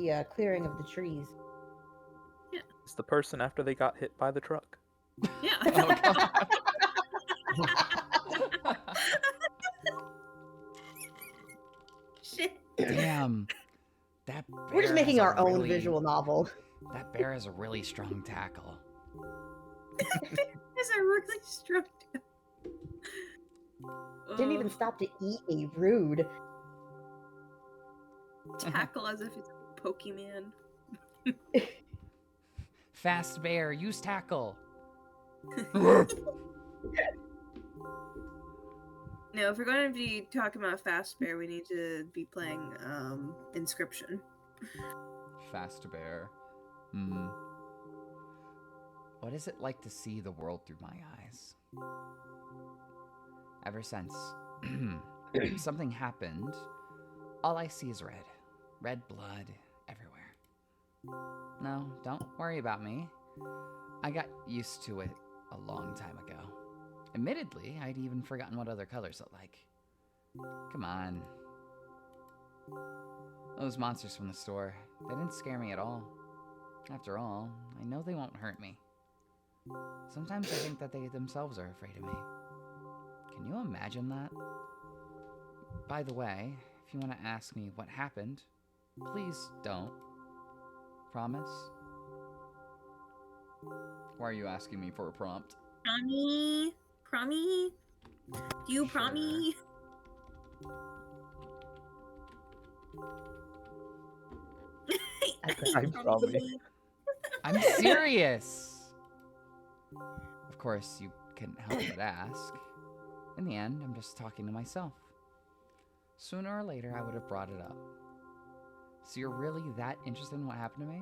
the clearing of the trees. It's the person after they got hit by the truck. Yeah. Oh, God. Shit. Damn. That We're just bear making has a our own really- visual novel. That bear has a really strong tackle. Is a really strong. Didn't even stop to eat a rude. Tackle as if it's a Pokemon. Fast bear, use tackle. No, if we're going to be talking about Fast Bear, we need to be playing Inscription. Fast bear. Hmm. What is it like to see the world through my eyes? Ever since something happened, all I see is red. Red blood everywhere. No, don't worry about me. I got used to it a long time ago. Admittedly, I'd even forgotten what other colors look like. Come on. Those monsters from the store, they didn't scare me at all. After all, I know they won't hurt me. Sometimes I think that they themselves are afraid of me. Can you imagine that? By the way, if you want to ask me what happened, please don't. Promise? Why are you asking me for a prompt? Promi? Promi? Do you promi? I promise. I'm serious! Of course, you couldn't help but ask. In the end, I'm just talking to myself. Sooner or later, I would have brought it up. So you're really that interested in what happened to me?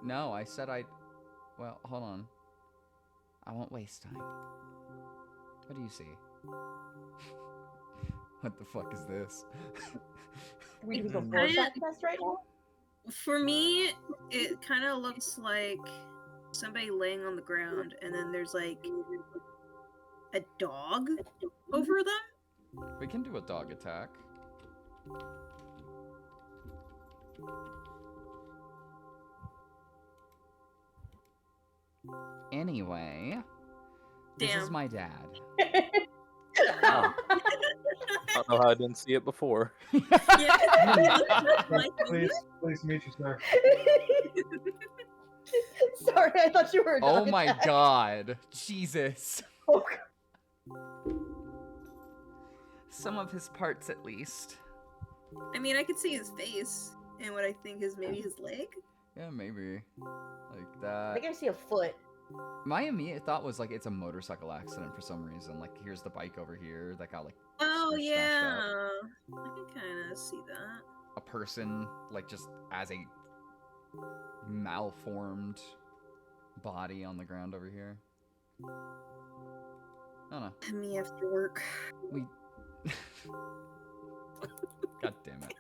No, I said I'd... Well, hold on. I won't waste time. What do you see? What the fuck is this? Are we doing a Mm. Rorschach test right now? For me, it kind of looks like somebody laying on the ground, and then there's like a dog over them. We can do a dog attack. Anyway, this is Damn. my dad. Oh. I don't know how I didn't see it before. Yeah. Please meet you, sir. Sorry, I thought you were a Oh dog my attack. god. Jesus. Oh, Some of his parts, at least. I mean, I could see his face and what I think is maybe his leg. Yeah, maybe. Like I that. think I see a foot. My immediate thought was like it's a motorcycle accident for some reason. Like here's the bike over here that got like Oh smashed yeah, up. I can kind of see that. A person like just as a malformed body on the ground over here. I don't know. Me after work. We God damn it.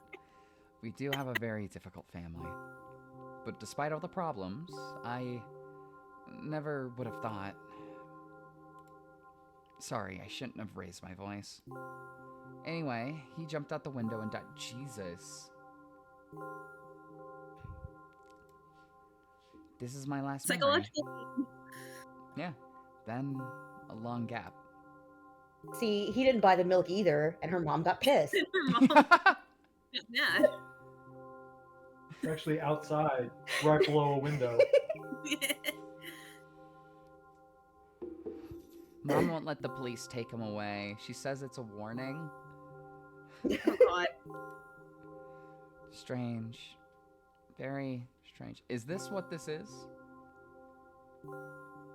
We do have a very difficult family. But despite all the problems, I never would have thought. Sorry, I shouldn't have raised my voice. Anyway, he jumped out the window and died. Jesus. This is my last memory. Psychological. Yeah. Then a long gap. See, he didn't buy the milk either, and her mom got pissed. Her mom got mad. It's actually outside, right below a window. Mom won't let the police take him away. She says it's a warning. Oh god. Strange. Very strange. Is this what this is?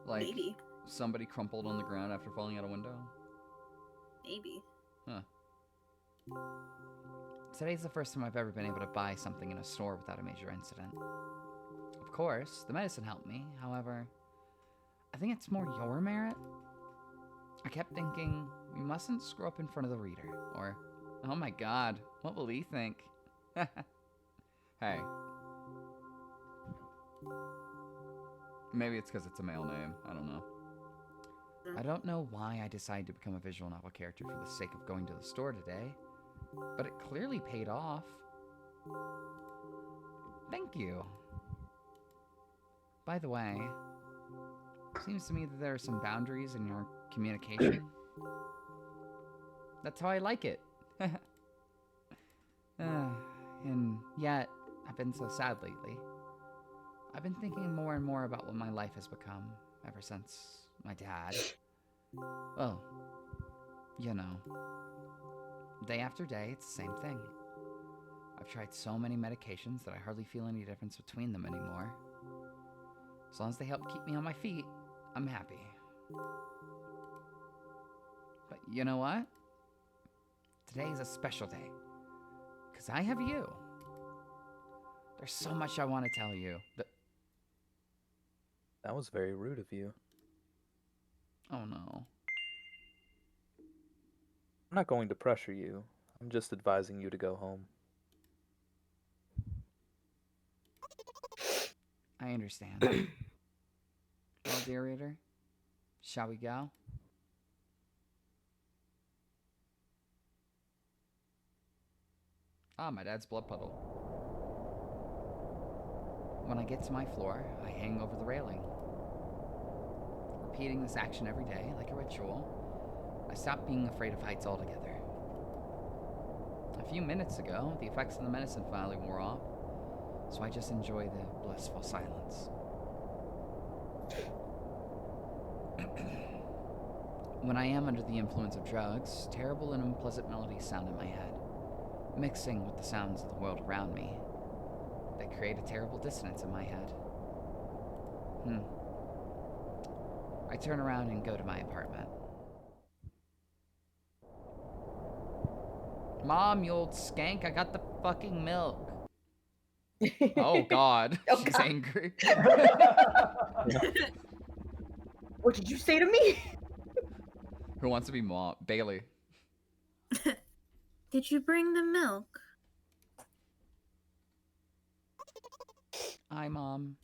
Like Maybe. somebody crumpled on the ground after falling out a window? Maybe. Huh. Today's the first time I've ever been able to buy something in a store without a major incident. Of course, the medicine helped me. However, I think it's more your merit. I kept thinking, we mustn't screw up in front of the reader. Or, oh my god, what will he think? Hey. Maybe it's because it's a male name. I don't know. I don't know why I decided to become a visual novel character for the sake of going to the store today, but it clearly paid off. thank you. By the way, seems to me that there are some boundaries in your communication. That's how I like it. And yet, I've been so sad lately. I've been thinking more and more about what my life has become ever since my dad. Well, you know, day after day, it's the same thing. I've tried so many medications that I hardly feel any difference between them anymore. As long as they help keep me on my feet, I'm happy. But you know what? Today is a special day. Because I have you. There's so much I want to tell you. That was very rude of you. Oh no. I'm not going to pressure you. I'm just advising you to go home. I understand. Well, dear reader, shall we go? Ah, my dad's blood puddle. When I get to my floor, I hang over the railing. Repeating this action every day, like a ritual, I stopped being afraid of heights altogether. A few minutes ago, the effects of the medicine finally wore off, so I just enjoy the blissful silence. When I am under the influence of drugs, terrible and unpleasant melodies sound in my head, mixing with the sounds of the world around me. They create a terrible dissonance in my head. I turn around and go to my apartment. Mom, you old skank, I got the fucking milk. Oh god, Oh, she's God. angry. What did you say to me? Who wants to be mom? Bailey. Did you bring the milk? Hi, Mom.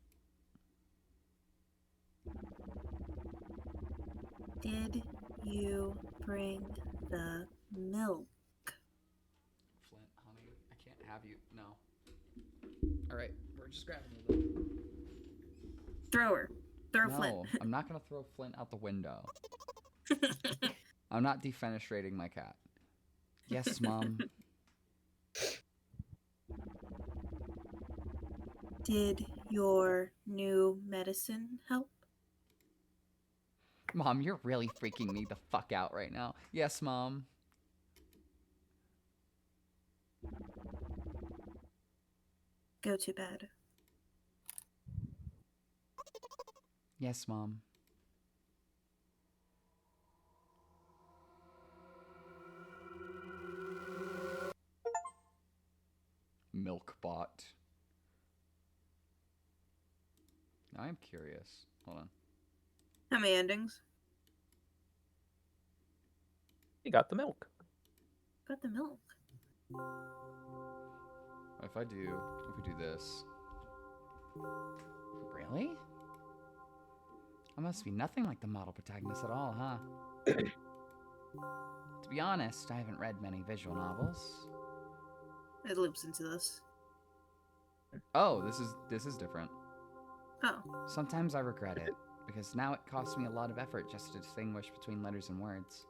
Did you bring the milk? Flint, honey, I can't have you. No. Alright, we're just grabbing you. Throw her. Throw No, Flint. I'm not gonna throw Flint out the window. I'm not defenestrating my cat. Yes, Mom. Did your new medicine help? Mom, you're really freaking me the fuck out right now. Yes, Mom. Go to bed. Yes, Mom. Milkbot. Now I'm curious. Hold on. How many endings? You got the milk. Got the milk. If we do this. Really? I must be nothing like the model protagonist at all, huh? To be honest, I haven't read many visual novels. It loops into this. Oh, this is different. Oh. Sometimes I regret it, because now it costs me a lot of effort just to distinguish between letters and words.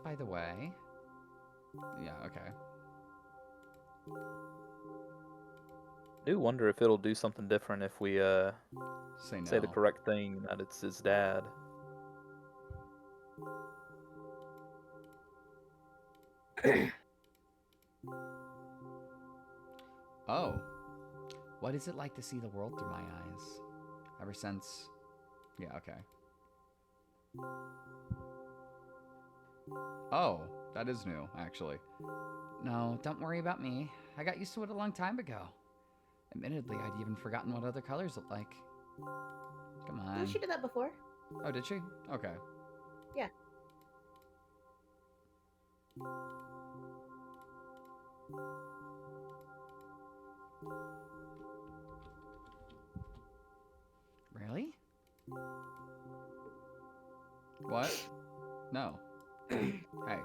By the way... Yeah, okay. I do wonder if it'll do something different if we Say no. say the correct thing, that it's his dad. Oh. What is it like to see the world through my eyes? Ever since... Yeah, okay. Oh, that is new, actually. No, don't worry about me. I got used to it a long time ago. Admittedly, I'd even forgotten what other colors look like. Come Oh, on. she did that before. Oh, did she? Okay. Yeah. Really? What? No. Hey.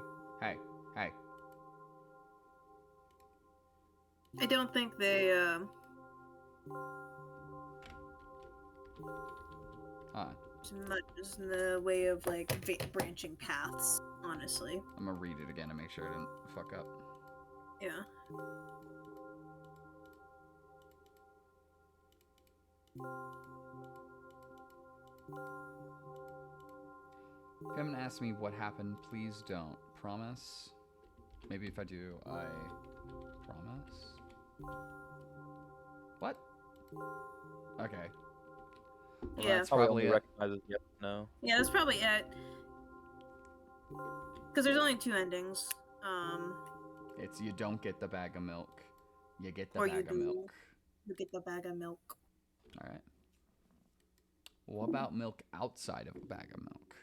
I don't think they much is in the way of like branching paths, honestly. I'm gonna read it again to make sure I didn't fuck up. Yeah. If you haven't asked me what happened, please don't. Promise? Maybe if I do, I promise? What? Okay. Well, Yeah. that's Probably probably only it. recognizes yes, no. Yeah, that's probably it. Because there's only 2 endings. It's you don't get the bag of milk. You get the Or you bag of do. milk. You get the bag of milk. Alright. What about milk outside of a bag of milk?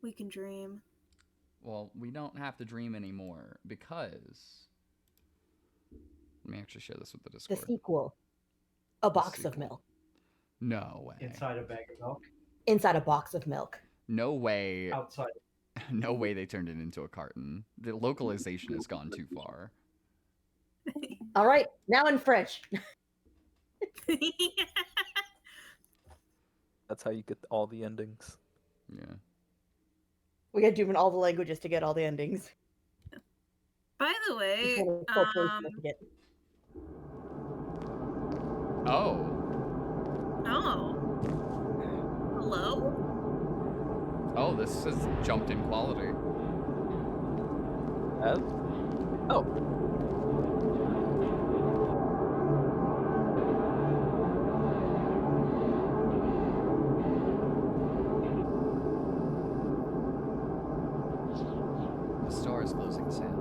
We can dream. Well, we don't have to dream anymore because... Let me actually share this with the The Discord. sequel. A box of sequel. milk. No way. Inside a bag of milk. Inside a box of milk. No way. Outside. No way they turned it into a carton. The localization has gone too far. All right, now in French. That's how you get all the endings. Yeah. We gotta do them in all the languages to get all the endings. By the way, It's kind of corporation to get. Oh. oh. Hello? Oh, this has jumped in quality. As? Oh. The store is closing soon.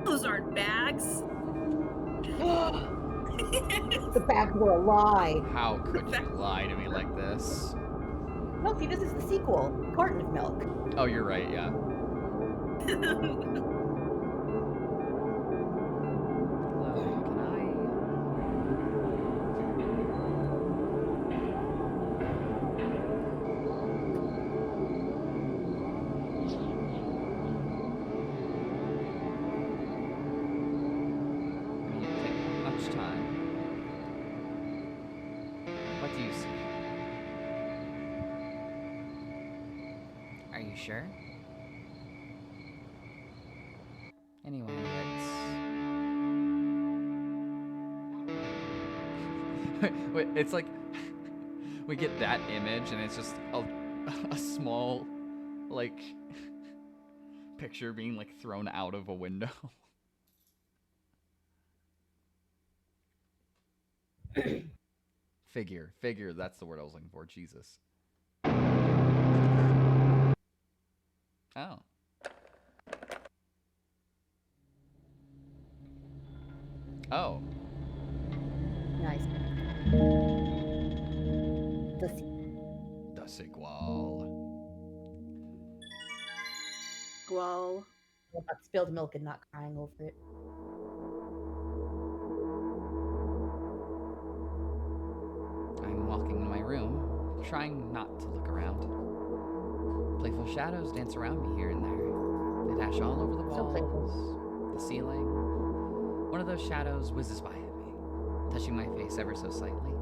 Those aren't bags. The bags were a lie. How could you lie to me like this? No, see, this is the sequel. Carton of milk. Oh, you're right, yeah. Hello, can I didn't take much time. What do you see? Are you sure? Anyway, wait, it's like we get that image and it's just a small like picture being like thrown out of a window. Figure, that's the word I was looking for. Jesus. Oh. Oh. Nice. The sequel. The sequel. Well, About spilled milk and not crying over it. I'm walking in my room, trying not to look around. Playful shadows dance around me here and there. They dash all over the So playful. walls, the ceiling. One of those shadows whizzes by at me, touching my face ever so slightly.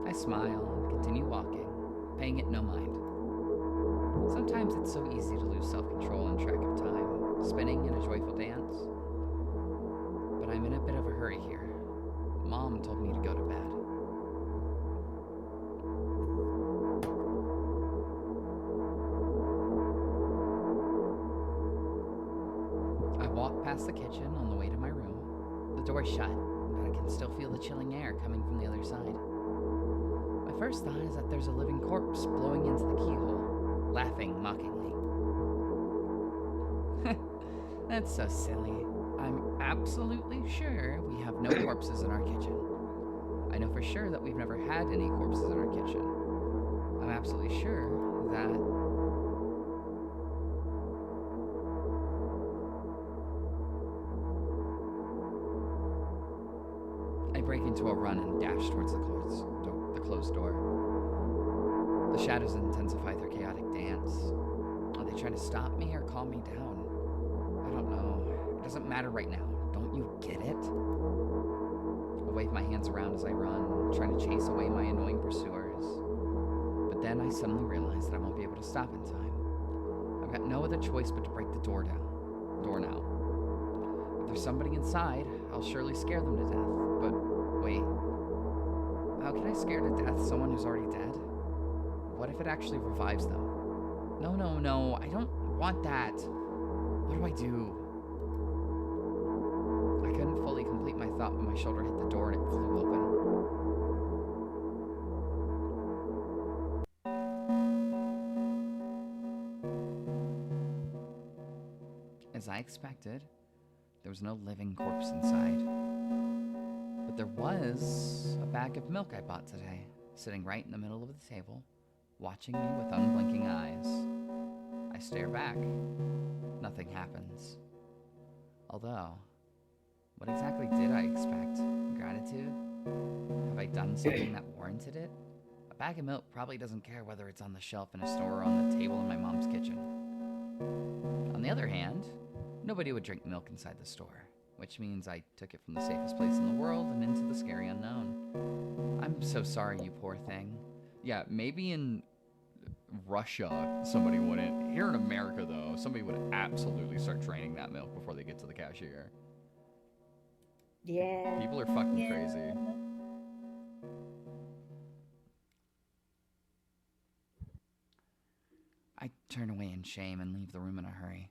I smile and continue walking, paying it no mind. Sometimes it's so easy to lose self-control and track of time, spinning in a joyful dance. But I'm in a bit of a hurry here. Mom told me to go to bed. I walk past the kitchen on the way to my room. The door's shut, but I can still feel the chilling air coming from the other side. My first thought is that there's a living corpse blowing into the keyhole, laughing mockingly. That's so silly. I'm absolutely sure we have no corpses in our kitchen. I know for sure that we've never had any corpses in our kitchen. I'm absolutely sure that... I break into a run and dash towards the closed door. The shadows intensify their chaotic dance. Are they trying to stop me or calm me down? I don't know. It doesn't matter right now. Don't you get it? I wave my hands around as I run, trying to chase away my annoying pursuers. But then I suddenly realize that I won't be able to stop in time. I've got no other choice but to break the door now. If there's somebody inside, I'll surely scare them to death. But wait, how can I scare to death someone who's already dead? What if it actually revives them? No, I don't want that. What do I do? I couldn't fully complete my thought when my shoulder hit the door and it flew open. As I expected, there was no living corpse inside. But there was a bag of milk I bought today, sitting right in the middle of the table, watching me with unblinking eyes. I stare back. Nothing happens. Although, what exactly did I expect? Gratitude? Have I done something that warranted it? A bag of milk probably doesn't care whether it's on the shelf in a store or on the table in my mom's kitchen. On the other hand, nobody would drink milk inside the store, which means I took it from the safest place in the world and into the scary unknown. I'm so sorry, you poor thing. Yeah, maybe in Russia, somebody wouldn't. Here in America, though, somebody would absolutely start draining that milk before they get to the cashier. Yeah. People are fucking crazy. I turn away in shame and leave the room in a hurry.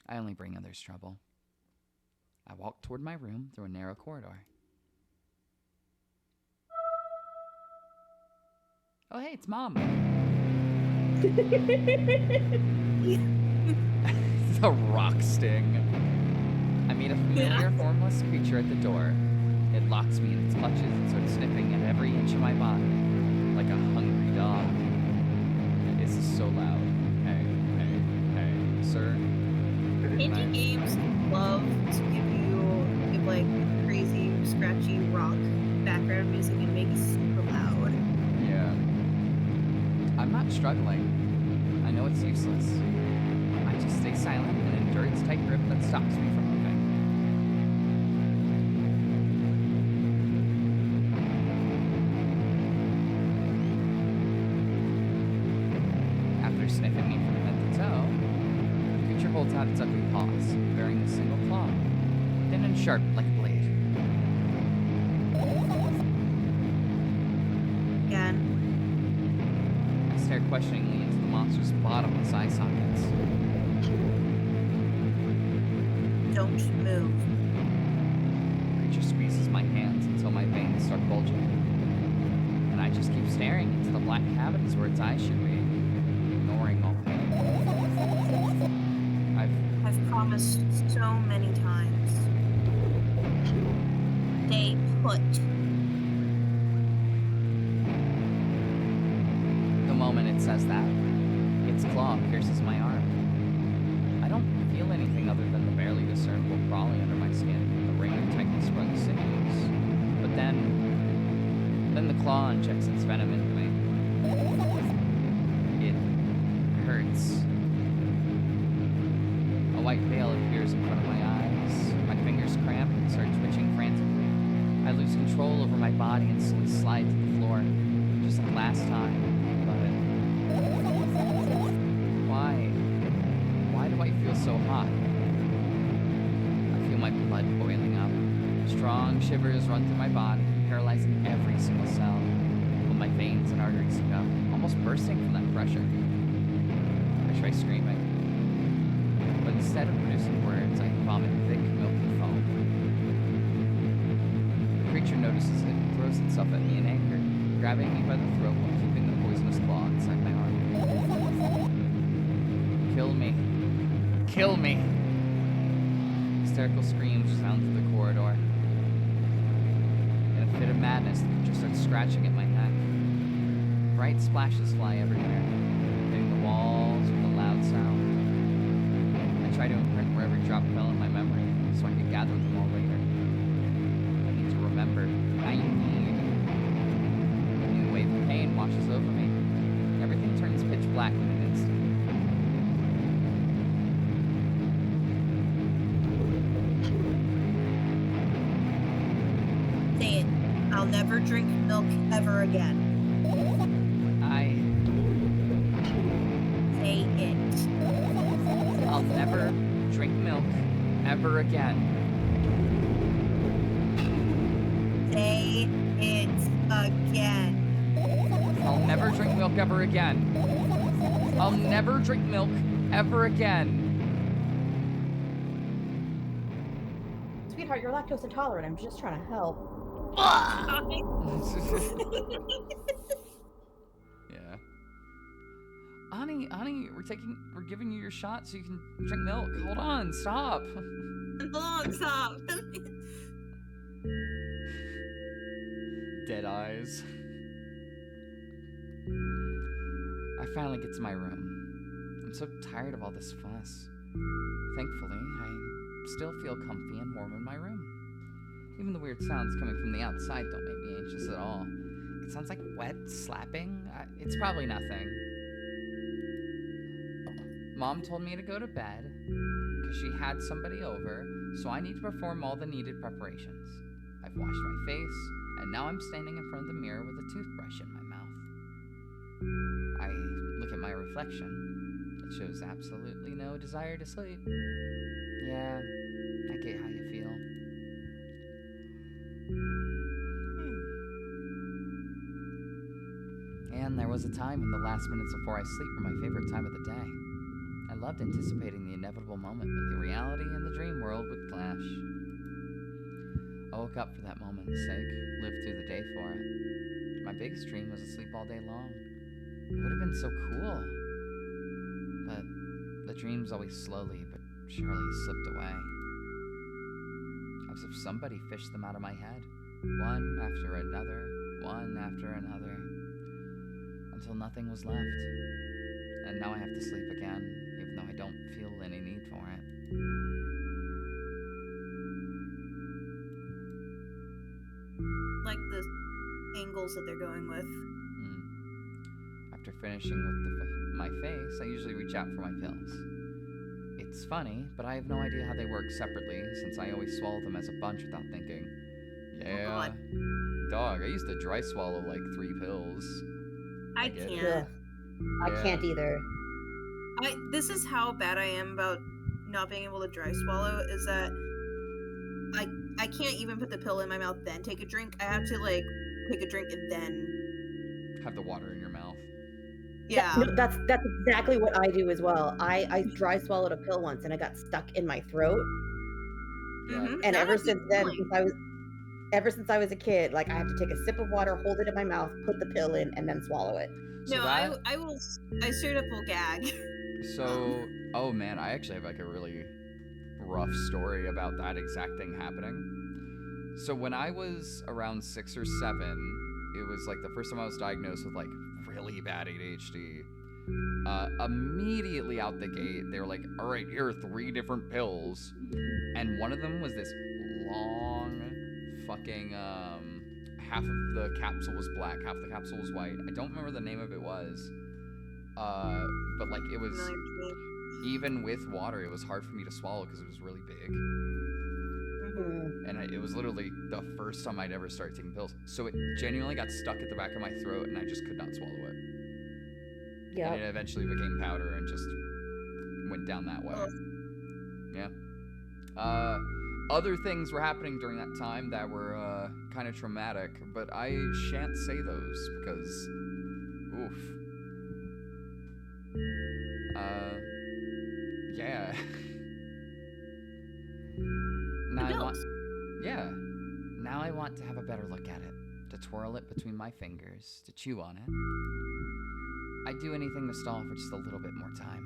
I only bring others trouble. I walk toward my room through a narrow corridor. Oh, hey, it's Mom. It's a rock sting. I meet a familiar, formless creature at the door. It locks me in its clutches and starts sniffing at every inch of my body, like a hungry dog. This is so loud. Hey, sir. Indie games love to give like crazy, scratchy rock background music and make it super loud. Yeah. I'm not struggling. I know it's useless. I just stay silent and endure its tight grip that stops me from moving. After sniffing me from head to toe, the creature holds out its ugly paws, bearing a single claw, thin and sharp like a blade. Again, I stare questioningly into the monster's bottomless eye sockets. don't move. The creature squeezes my hands until my veins start bulging. And I just keep staring into the black cavities where its eyes should be, ignoring all pain. I've promised so many times. Stay put. The moment it says that, its claw pierces my arm. I don't feel anything other than the barely discernible crawling under my skin, the ring of tightly sprung sinews. But then the claw injects its venom into me. It hurts. A white veil appears in front of my eyes. My fingers cramp and start twitching frantically. I lose control over my body and slide to the floor, just like last time. Why do I feel so hot? I feel my blood boiling up. Strong shivers run through my body, paralyzing every single cell, while my veins and arteries heat up, almost bursting from that pressure. I try screaming, but instead of producing words, I vomit thick, milky foam. The creature notices it and throws itself at me in anger, grabbing me by the throat while keeping the poisonous claw inside my arm. Kill me. Kill me! Hysterical screams sound through the corridor. In a fit of madness, the creature starts scratching at my neck. Bright splashes fly everywhere, hitting the walls with a loud sound. I try to imprint where every drop fell in my memory, so I can gather them all later. I need to remember. I need. A new wave of pain washes over me. black in an instant. Say it. I'll never drink milk ever again. Say it. I'll never drink milk ever again. Say it again. I'll never drink milk ever again. I'll never drink milk ever again. Sweetheart, you're lactose intolerant. I'm just trying to help. Yeah. Ani, we're giving you your shot so you can drink milk. Hold on, stop. Stop. Dead eyes. I finally get to my room. I'm so tired of all this fuss. Thankfully, I still feel comfy and warm in my room. Even the weird sounds coming from the outside don't make me anxious at all. It sounds like wet slapping. It's probably nothing. Mom told me to go to bed because she had somebody over, so I need to perform all the needed preparations. I've washed my face, and now I'm standing in front of the mirror with a toothbrush in my mouth. I look at my reflection. It shows absolutely no desire to sleep. Yeah, I get how you feel. And there was a time when the last minutes before I sleep were my favorite time of the day. I loved anticipating the inevitable moment when the reality and the dream world would clash. I woke up for that moment's sake, lived through the day for it. My biggest dream was to sleep all day long. It would have been so cool. But the dreams always slowly but surely slipped away. As if somebody fished them out of my head, one after another, until nothing was left. And now I have to sleep again, even though I don't feel any need for it. Like the angles that they're going with. After finishing with my face, I usually reach out for my pills. It's funny, but I have no idea how they work separately, since I always swallow them as a bunch without thinking. Yeah, God. dog, I used to dry swallow like 3 pills. I get can't. it. Ugh. I Yeah. can't either. This is how bad I am about not being able to dry swallow, is that I can't even put the pill in my mouth then take a drink. I have to like take a drink and then Have the water in your mouth. yeah. No, that's exactly what I do as well. I dry swallowed a pill once and it got stuck in my throat. Yeah. Mhm. And That ever was the since then, point. since I was a kid, like I have to take a sip of water, hold it in my mouth, put the pill in, and then swallow it. So No, that, I straight up will gag. So, oh man, I actually have like a really rough story about that exact thing happening. So when I was around 6 or 7, it was like the first time I was diagnosed with like really bad ADHD. Immediately out the gate, they were like, all right, here are 3 different pills. And one of them was this long fucking, half of the capsule was black, half of the capsule was white. I don't remember the name of it was. But like it was, Familiar to me. even with water, it was hard for me to swallow because it was really big. Mhm. And it was literally the first time I'd ever started taking pills. So it genuinely got stuck at the back of my throat and I just could not swallow it. Yeah. And it eventually became powder and just went down that way. Ugh. Yeah. Other things were happening during that time that were kind of traumatic, but I shan't say those because, oof. Yeah. Now The I want, pills. yeah. Now I want to have a better look at it, to twirl it between my fingers, to chew on it. I'd do anything to stall for just a little bit more time.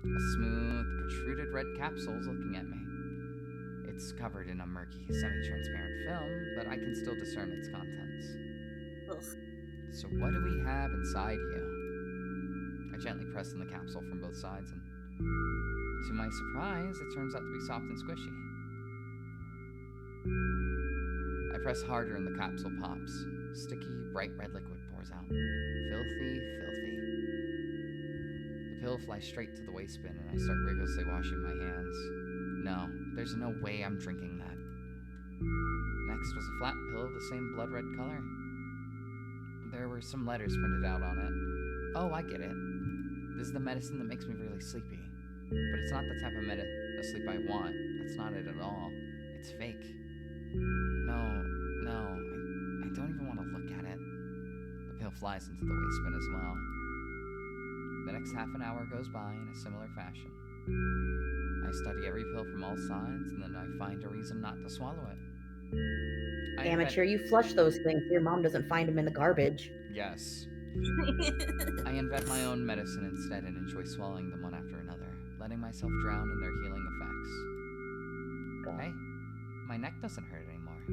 A smooth, protruded red capsule is looking at me. It's covered in a murky, semi-transparent film, but I can still discern its contents. Ugh. So what do we have inside you? I gently press in the capsule from both sides, and to my surprise, it turns out to be soft and squishy. I press harder and the capsule pops. Sticky, bright red liquid pours out. Filthy, filthy. pill flies straight to the waste bin, and I start rigorously washing my hands. No, there's no way I'm drinking that. Next was a flat pill of the same blood red color. There were some letters printed out on it. Oh, I get it. This is the medicine that makes me really sleepy. But it's not the type of sleep I want. That's not it at all. It's fake. No, I don't even want to look at it. The pill flies into the waste bin as well. The next half an hour goes by in a similar fashion. I study every pill from all sides, and then I find a reason not to swallow it. Amateur, you flush those things so your mom doesn't find them in the garbage. Yes. I invent my own medicine instead and enjoy swallowing them one after another, letting myself drown in their healing effects. Hey, my neck doesn't hurt anymore.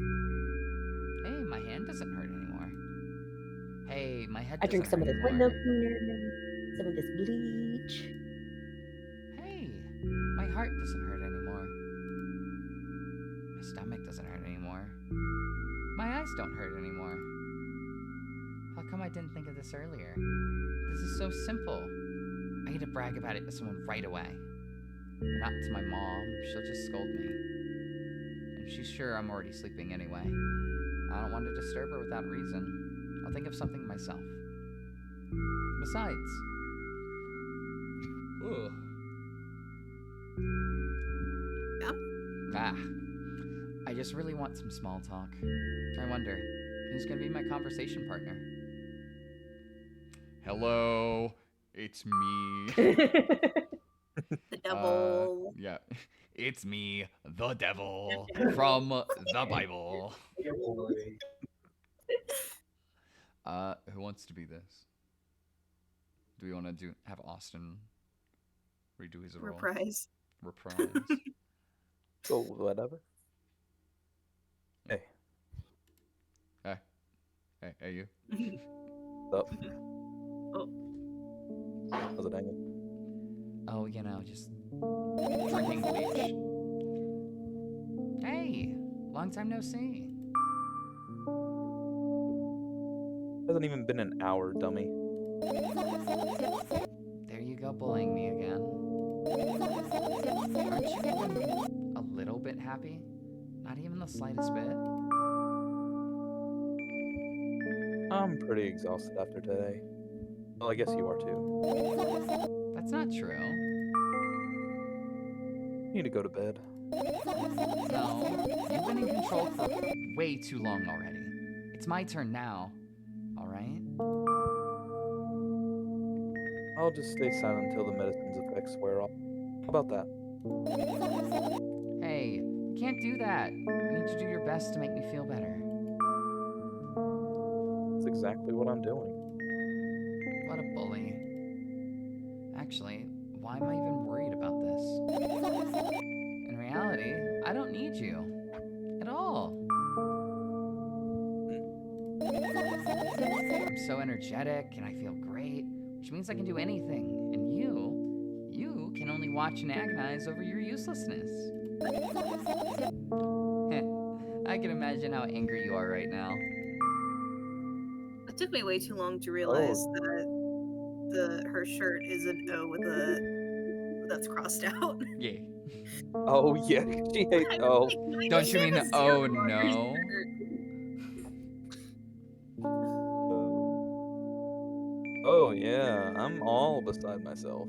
Hey, my hand doesn't hurt anymore. Hey, my head I doesn't drink some of hurt this window anymore. cleaner, some of this bleach. Hey, my heart doesn't hurt anymore. My stomach doesn't hurt anymore. My eyes don't hurt anymore. How come I didn't think of this earlier? This is so simple. I need to brag about it to someone right away. But not to my mom, she'll just scold me. And she's sure I'm already sleeping anyway. I don't want to disturb her without reason. I'll think of something myself. Besides... Ugh. Yeah? I just really want some small talk. I wonder, who's gonna be my conversation partner? Hello, it's me. The devil. Yeah, it's me, the devil, from the Bible. Who wants to be this? Do we want to have Austin redo his role? Reprise. Reprise. So whatever. Hey. Hey, you. What's up? Oh. How's it hanging? Oh, just drinking bleach. Hey, long time no see. Hasn't even been an hour, dummy. There you go, bullying me again. Aren't you even a little bit happy? Not even the slightest bit? I'm pretty exhausted after today. Well, I guess you are too. That's not true. You need to go to bed. No, you've been in control for way too long already. It's my turn now, alright? I'll just stay silent until the medicine's effects wear off. How about that? Hey, you can't do that. You need to do your best to make me feel better. That's exactly what I'm doing. What a bully. Actually, why am I even worried about this? In reality, I don't need you. At all. I'm so energetic and I feel great, which means I can do anything. And you can only watch and agonize over your uselessness. I can imagine how angry you are right now. It took me way too long to realize that her shirt is an O with a that's crossed out. Yeah. Oh yeah, she hates. Oh, Don't you mean oh no? oh yeah, I'm all beside myself.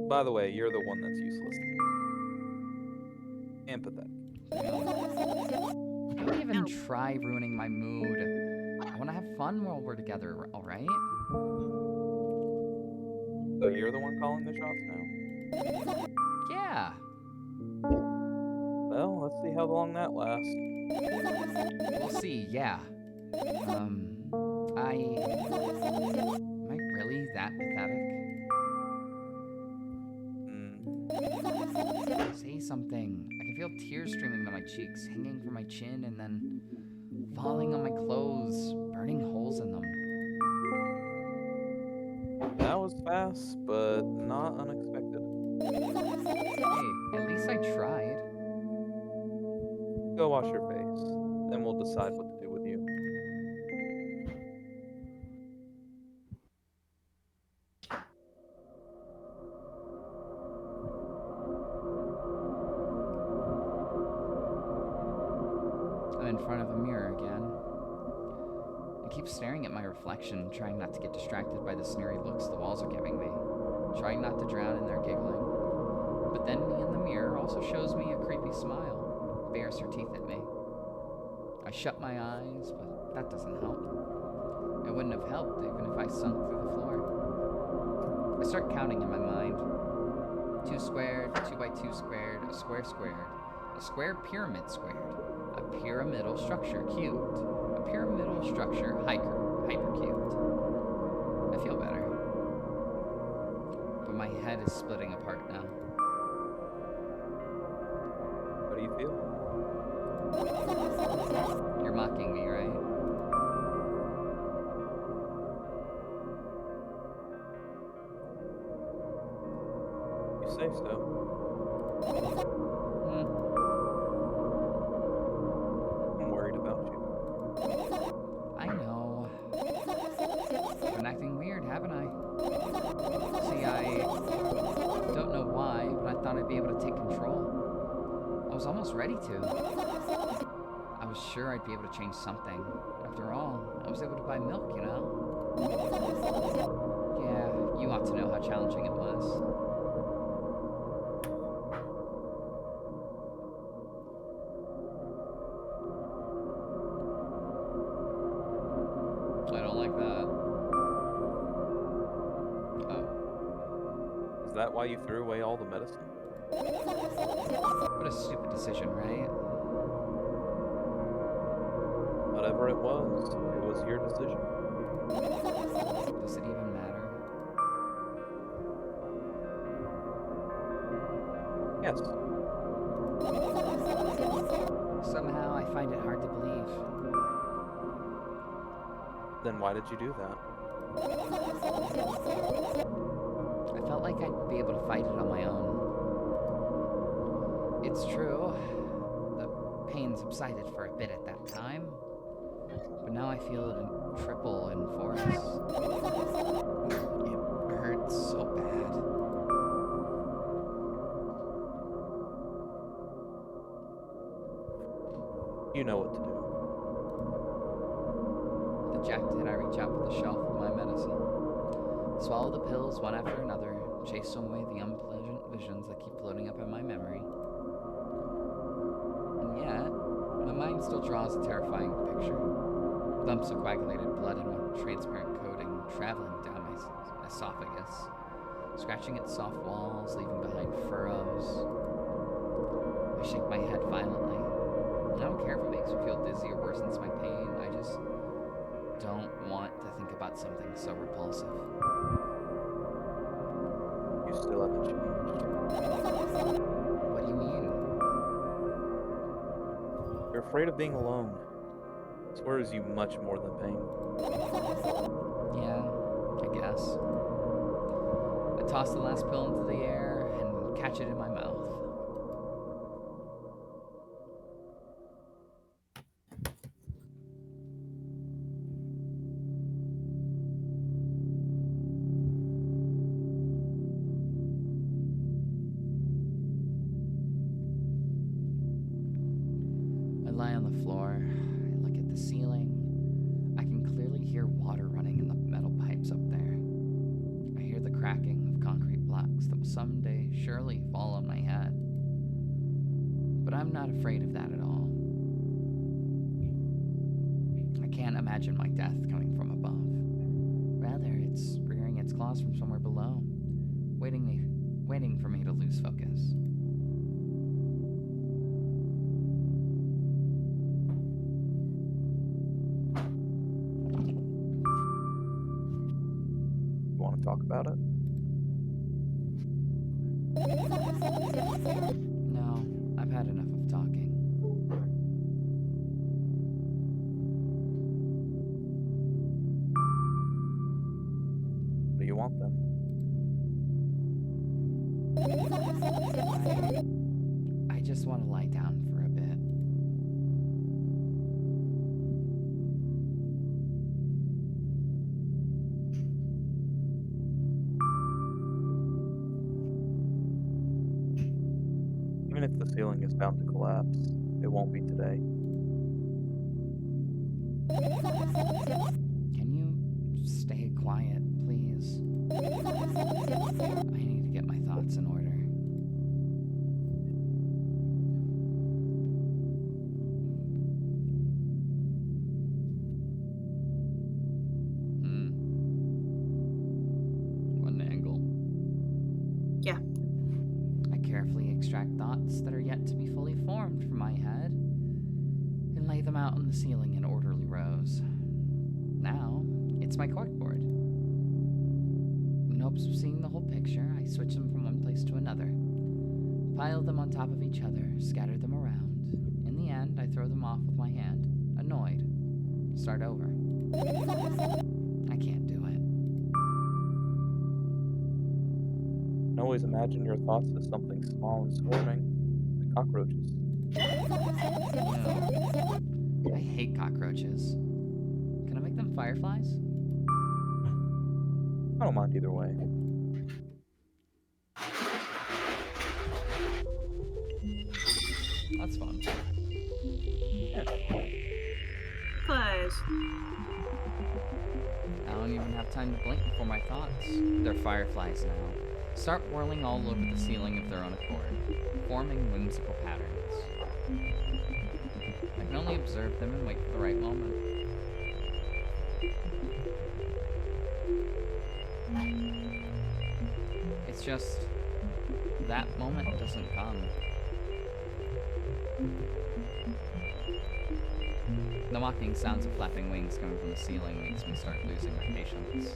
By the way, you're the one that's useless. And pathetic. Don't even try ruining my mood. I want to have fun while we're together, alright? So you're the one calling the shots now? Yeah. Well, let's see how long that lasts. We'll see, yeah. Am I really that pathetic? Say something. I can feel tears streaming down my cheeks, hanging from my chin, and then falling on my clothes, burning holes in them. That was fast, but not unexpected. Hey, at least I tried. Go wash your face, then we'll decide what to do with you. keep staring at my reflection, trying not to get distracted by the sneery looks the walls are giving me, trying not to drown in their giggling. But then me in the mirror also shows me a creepy smile, bares her teeth at me. I shut my eyes, but that doesn't help. It wouldn't have helped even if I sunk through the floor. I start counting in my mind. 2 squared, 2 by 2 squared, a square squared, a square pyramid squared, a pyramidal structure cubed, a pyramidal structure hypercubed. I feel better. But my head is splitting apart now. How do you feel? You're mocking me, right? You say so. Hmm. I'm worried about you. I know. I've been acting weird, haven't I? See, I don't know why, but I thought I'd be able to take control. I was almost ready to. I was sure I'd be able to change something. After all, I was able to buy milk, you know? Yeah, you ought to know how challenging it was. I don't like that. Oh. Is that why you threw away all the medicine? What a stupid decision, right? Whatever it was your decision. Does it even matter? Yes. Somehow I find it hard to believe. Then why did you do that? I felt like I'd be able to fight it on my own. It's true, the pain subsided for a bit at that time, but now I feel it in triple in force. It hurts so bad. You know what to do. Dejected, I reach out for the shelf of my medicine. Swallow the pills one after another, chase away the unpleasant visions that keep floating up in my memory. And yet, my mind still draws a terrifying picture. Lumps of coagulated blood in a transparent coating traveling down my esophagus, scratching at soft walls, leaving behind furrows. I shake my head violently. I don't care if it makes me feel dizzy or worsens my pain. I just don't want to think about something so repulsive. You still haven't changed. What do you mean? You're afraid of being alone. This worries you much more than pain. Yeah, I guess. I toss the last pill into the air and catch it in my mouth. I lie on the floor. I look at the ceiling. I can clearly hear water running in the metal pipes up there. I hear the cracking of concrete blocks that will someday surely fall on my head. But I'm not afraid of that at all. I can't imagine my death coming from above. Rather, it's rearing its claws from somewhere below, waiting for me to lose focus. Want to talk about it? No, I've had enough of talking. What do you want then? I just want to lie down for a bit. Even if the ceiling is bound to collapse, it won't be today. quiet, please. I need to get my thoughts in order. One angle. Yeah. I carefully extract thoughts that are yet to be fully formed from my head and lay them out on the ceiling in orderly rows. Now, it's my corkboard. In hopes of seeing the whole picture, I switch them from one place to another, pile them on top of each other, scatter them around. In the end, I throw them off with my hand, annoyed. Start over. I can't do it. I always imagine your thoughts as something small and swarming, like cockroaches. I hate cockroaches. Can I make them fireflies? I don't mind either way. That's fun. Flies. I don't even have time to blink before my thoughts. They're fireflies now. Start whirling all over the ceiling of their own accord, forming whimsical patterns. I can only observe them and wait for the right moment. It's just that moment doesn't come. The mocking sounds of flapping wings coming from the ceiling makes me start losing my patience.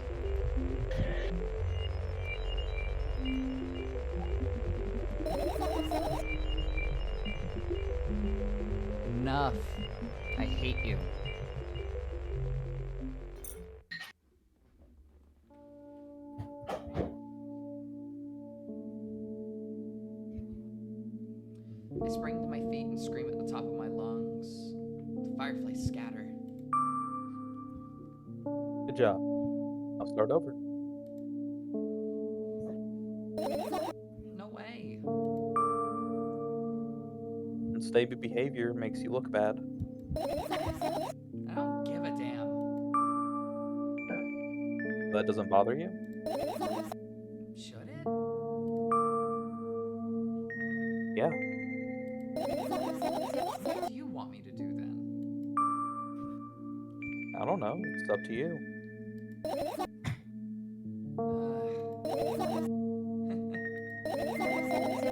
Enough. I hate you. I spring to my feet and scream at the top of my lungs. The fireflies scatter. Good job. I'll start over. No way. Unstable behavior makes you look bad. I don't give a damn. That doesn't bother you? Should it? Yeah. What do you want me to do then? I don't know. It's up to you.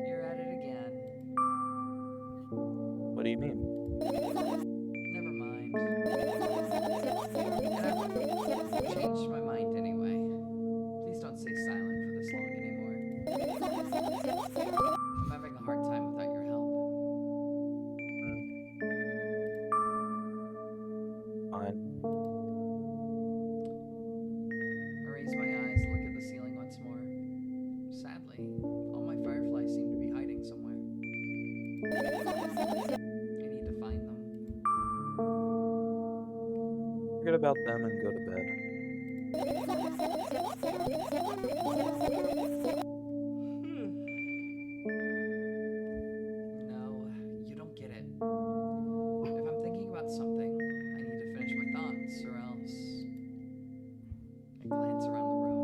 You're at it again. What do you mean? Never mind. And I've changed my mind anyway. Please don't stay silent for this long anymore. I'm having a hard time without your help. Fine. I raise my eyes and look at the ceiling once more. Sadly, all my fireflies seem to be hiding somewhere. I need to find them. Forget about them and go to bed. No, you don't get it. If I'm thinking about something, I need to finish my thoughts, or else. I glance around the room.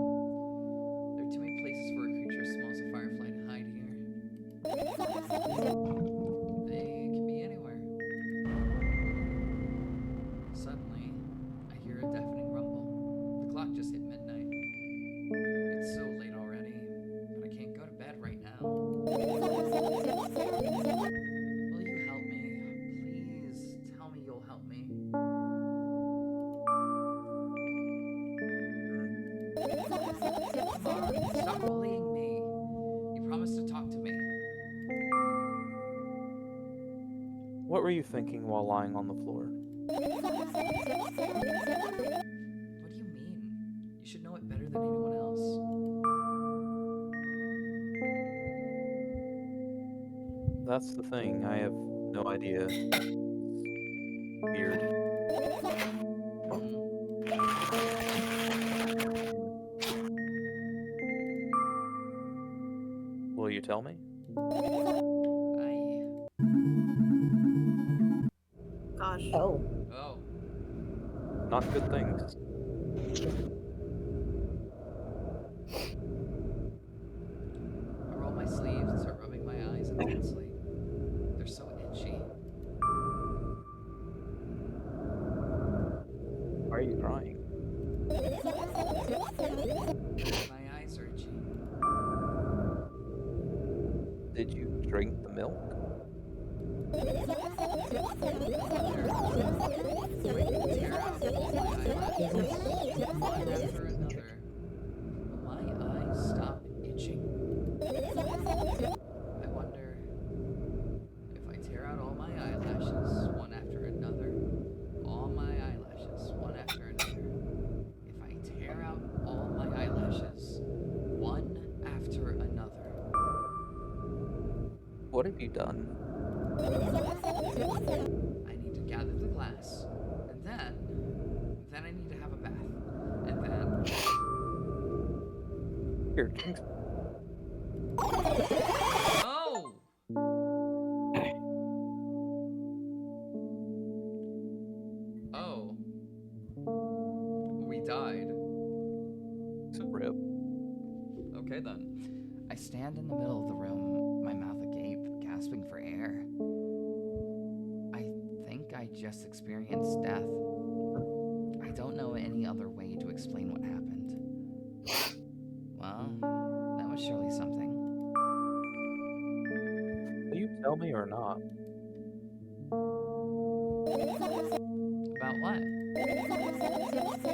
There are too many places for a creature as small as a firefly to hide here. They can be anywhere. Suddenly, I hear a deafening rumble. The clock just hit midnight. It's so late already, but I can't go to bed right now. Will you help me? Please tell me you'll help me. Come on, stop bullying me. You promised to talk to me. What were you thinking while lying on the floor? What do you mean? You should know it better than anyone else. That's the thing. I have no idea. Weird. Will you tell me? Gosh. Oh. Oh. Not good things. milk? One after another. My eyes stop itching. I wonder if I tear out all my eyelashes one after another. All my eyelashes one after another. If I tear out all my eyelashes one after another. What have you done? I need to gather the glass, and then I need to have a bath, and then Here, drink. oh, oh, we died. Some rib. Okay then. I stand in the middle of the room, my mouth agape, gasping for air. I think I just experienced death. I don't know any other way to explain what happened. Well, that was surely something. Will you tell me or not? About what?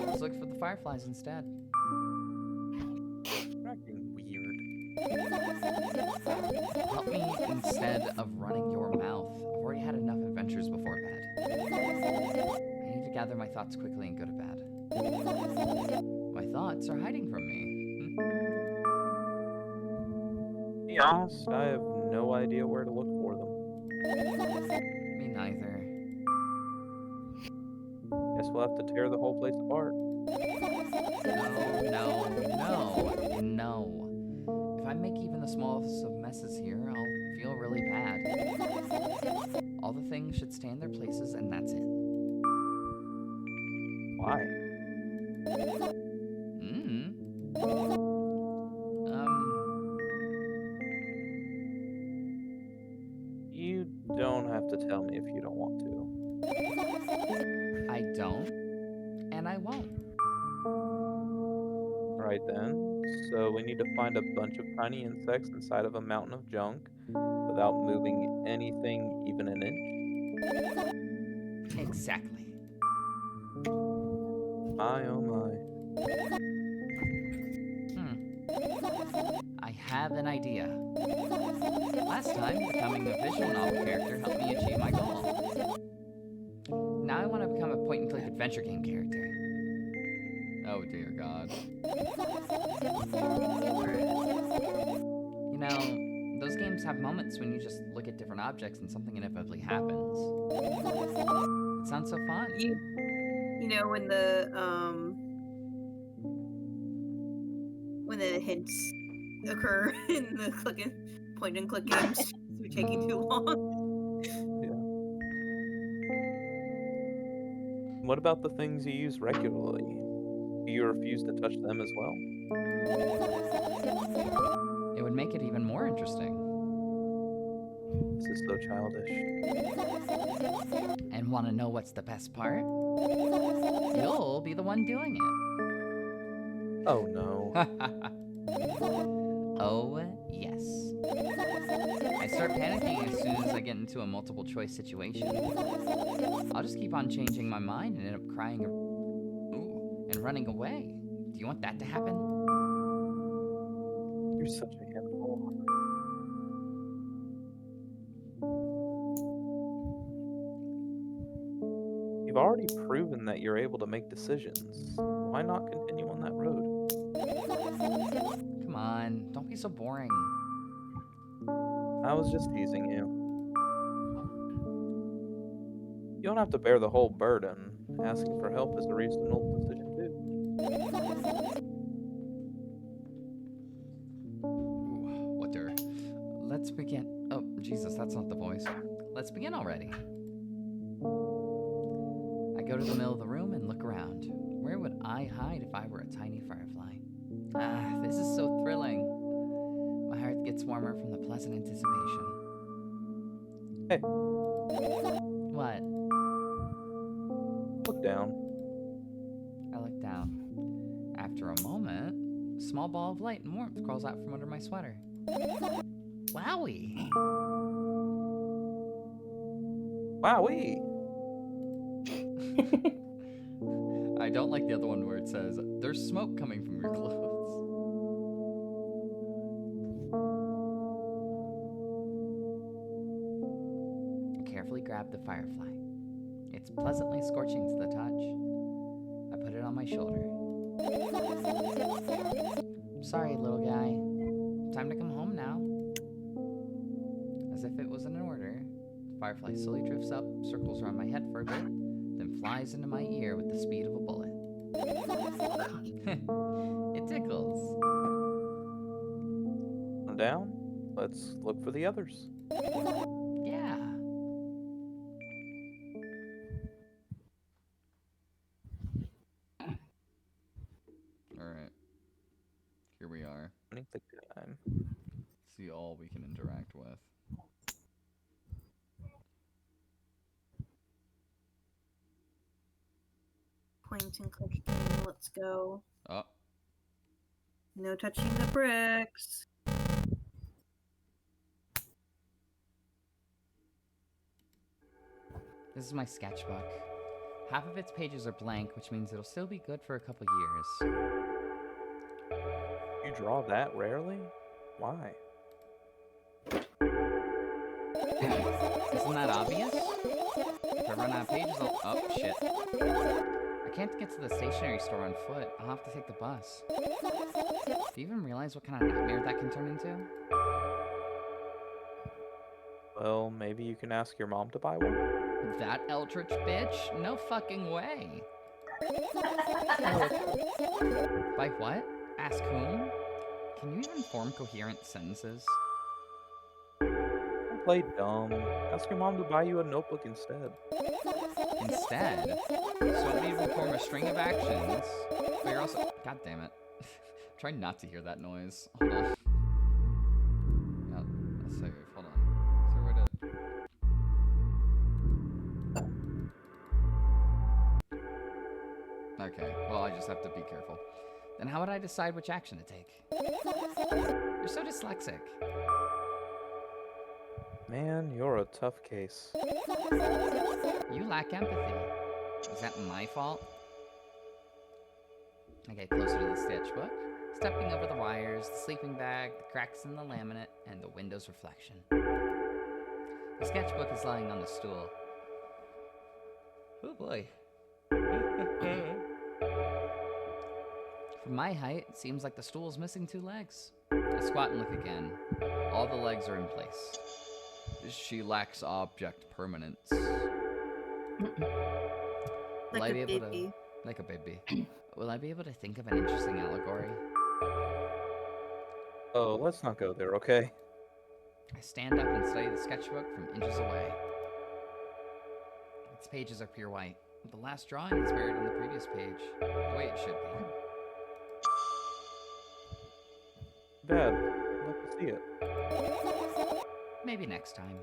Let's look for the fireflies instead. You're acting weird. Help me instead of running your mouth. I've already had enough adventures before bed. I need to gather my thoughts quickly and go to bed. My thoughts are hiding from me. To be honest, I have no idea where to look for them. Me neither. Guess we'll have to tear the whole place apart. No. If I make even the smallest of messes here, I'll feel really bad. All the things should stay in their places, and that's it. Why? You don't have to tell me if you don't want to. I don't, and I won't. Right then. So we need to find a bunch of tiny insects inside of a mountain of junk without moving anything even an inch. Exactly. My oh my. I have an idea. Last time, becoming a visual novel character helped me achieve my goal. Now I want to become a point-and-click adventure game character. Oh dear God. You know, those games have moments when you just look at different objects and something inevitably happens. It sounds so fun. You know, when the hints occur in the point and click games, it's taking too long. What about the things you use regularly? Do you refuse to touch them as well? It would make it even more interesting. This is so childish. And want to know what's the best part? You'll be the one doing it. Oh no. Oh, yes. I start panicking as soon as I get into a multiple choice situation. I'll just keep on changing my mind and end up crying and running away. Do you want that to happen? You're such a handful. You've already proven that you're able to make decisions. Why not continue on that road? Come on, don't be so boring. I was just teasing you. You don't have to bear the whole burden. Asking for help is a reasonable decision too. Ooh, water. Let's begin. Oh, Jesus, that's not the voice. Let's begin already. I go to the middle of the room and look around. Where would I hide if I were a tiny firefly? Ah, this is so thrilling. My heart gets warmer from the pleasant anticipation. Hey. What? Look down. I look down. After a moment, a small ball of light and warmth crawls out from under my sweater. Wowie! Wowee. I don't like the other one where it says, there's smoke coming from your clothes. I carefully grab the firefly. It's pleasantly scorching to the touch. I put it on my shoulder. Sorry, little guy. Time to come home now. As if it was an order, the firefly slowly drifts up, circles around my head for a bit, then flies into my ear with the speed of a bullet. It tickles. I'm down. Let's look for the others. Yeah. Alright. Here we are. Running the time. See all we can interact with. Point and click game. Let's go. Oh, No touching the bricks. this is my sketchbook. Half of its pages are blank, which means it'll still be good for a couple years. You draw that rarely? Why? Isn't that obvious? If I run out of pages, I'll... Oh, shit. I can't get to the stationery store on foot. I'll have to take the bus. Do you even realize what kind of nightmare that can turn into? Well, maybe you can ask your mom to buy one. That Eldritch bitch? No fucking way. By what? Ask whom? Can you even form coherent sentences? Don't play dumb. Ask your mom to buy you a notebook instead. Instead, so want me to perform a string of actions, but you're also... God damn it. Try not to hear that noise. Hold on. Yeah, let's save. Hold on. Is there a way to... Okay, well, I just have to be careful. Then how would I decide which action to take? You're so dyslexic. Man, you're a tough case. You lack empathy. Is that my fault? I get closer to the sketchbook, stepping over the wires, the sleeping bag, the cracks in the laminate, and the window's reflection. The sketchbook is lying on the stool. Oh boy. From my height, it seems like the stool's missing 2 legs. I squat and look again. All the legs are in place. She lacks object permanence. Will I be able to... Like a baby. Will I be able to think of an interesting allegory? Oh, let's not go there, okay? I stand up and study the sketchbook from inches away. Its pages are pure white. The last drawing is buried on the previous page, the way it should be. Dad, I'd like to see it. Maybe next time.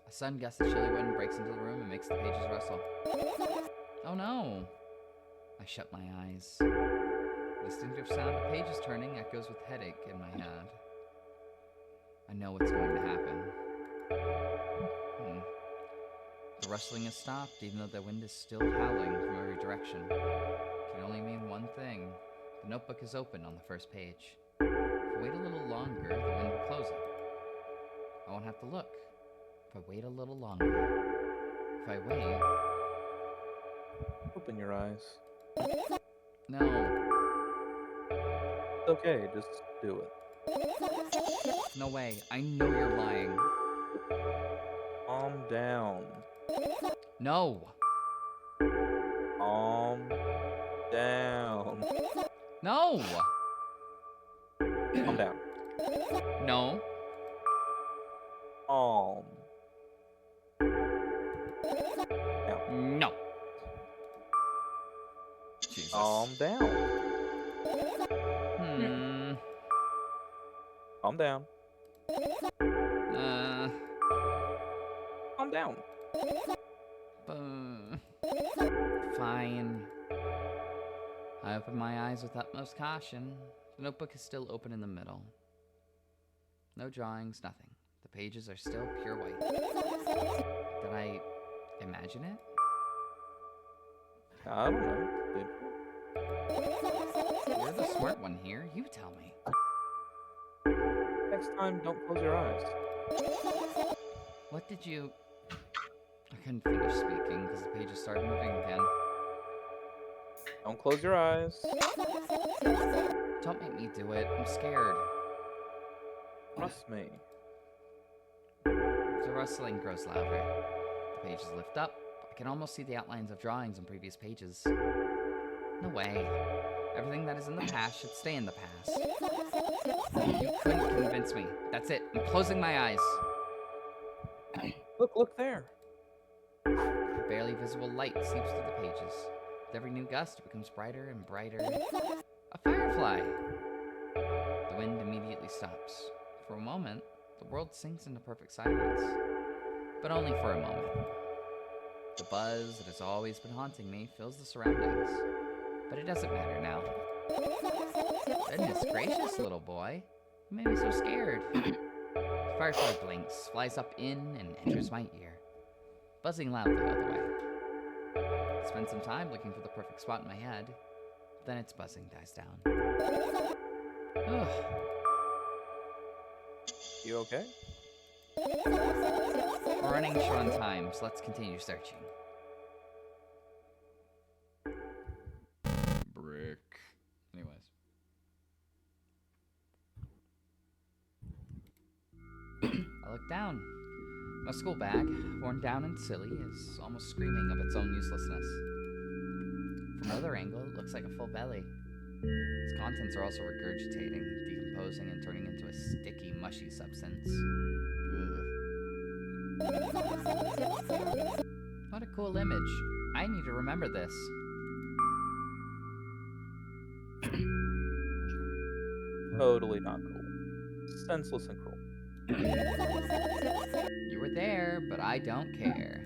A sudden gust of chilly wind breaks into the room and makes the pages rustle. Oh no! I shut my eyes. The distinctive sound of pages turning echoes with headache in my head. I know what's going to happen. The rustling has stopped, even though the wind is still howling from every direction. It can only mean one thing. The notebook is open on the first page. If I wait a little longer, the wind will close it. I won't have to look. If I wait a little longer. If I wait... Open your eyes. No. It's okay, just do it. No way. I know you're lying. Calm down. No. Calm down. No. Calm down. No. Calm. No. Jesus. Calm down. Calm down. Calm down. Fine. I open my eyes with utmost caution. The notebook is still open in the middle. No drawings, nothing. The pages are still pure white. Then I imagine it? I don't know. Did You're the smart one here. You tell me. Next time, don't close your eyes. What did you... I couldn't finish speaking because the pages started moving again. Don't close your eyes. Don't make me do it. I'm scared. Trust me. The rustling grows louder. The pages lift up. I can almost see the outlines of drawings on previous pages. No way. Everything that is in the past should stay in the past. You couldn't convince me. That's it. I'm closing my eyes. Look there. A barely visible light seeps through the pages. With every new gust, it becomes brighter and brighter. A firefly! The wind immediately stops. For a moment, the world sinks into perfect silence. But only for a moment. The buzz that has always been haunting me fills the surroundings. But it doesn't matter now. Goodness gracious, little boy. You made me so scared. The firefly blinks, flies up in, and enters my ear. Buzzing loudly all the way. I spend some time looking for the perfect spot in my head. Then its buzzing dies down. Ugh. You okay? We're running short on time, so let's continue searching. Brick. Anyways. I look down. My school bag, worn down and silly, is almost screaming of its own uselessness. From another angle, it looks like a full belly. Its contents are also regurgitating, decomposing, and turning into a sticky, mushy substance. Ugh. What a cool image. I need to remember this. Totally not cool. Senseless and cruel. You were there, but I don't care.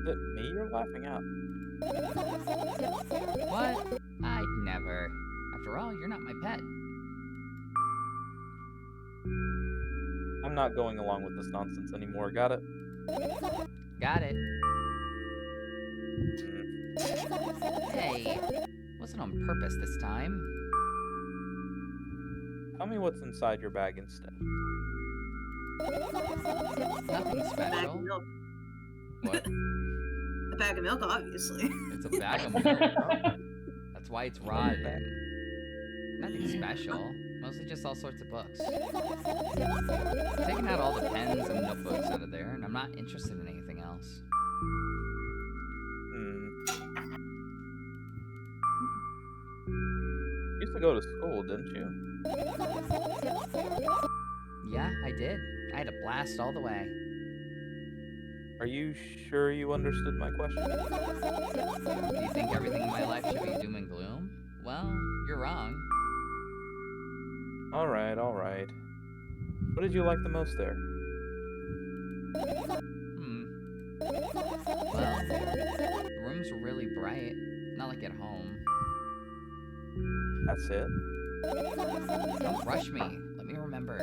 Is it me you're laughing at? What? I'd never. After all, you're not my pet. I'm not going along with this nonsense anymore, got it? Got it. Mm. Hey, wasn't on purpose this time. Tell me what's inside your bag instead. Nothing Bag of special. milk. What? A bag of milk, obviously. It's a bag of milk. That's why it's rotting. Nothing special. Mostly just all sorts of books. I've taken out all the pens and notebooks out of there, and I'm not interested in anything else. You used to go to school, didn't you? Yeah, I did. I had a blast all the way. Are you sure you understood my question? Do you think everything in my life should be doom and gloom? Well, you're wrong. Alright, alright. What did you like the most there? Well, the rooms were really bright. Not like at home. That's it? Don't rush me. Let me remember.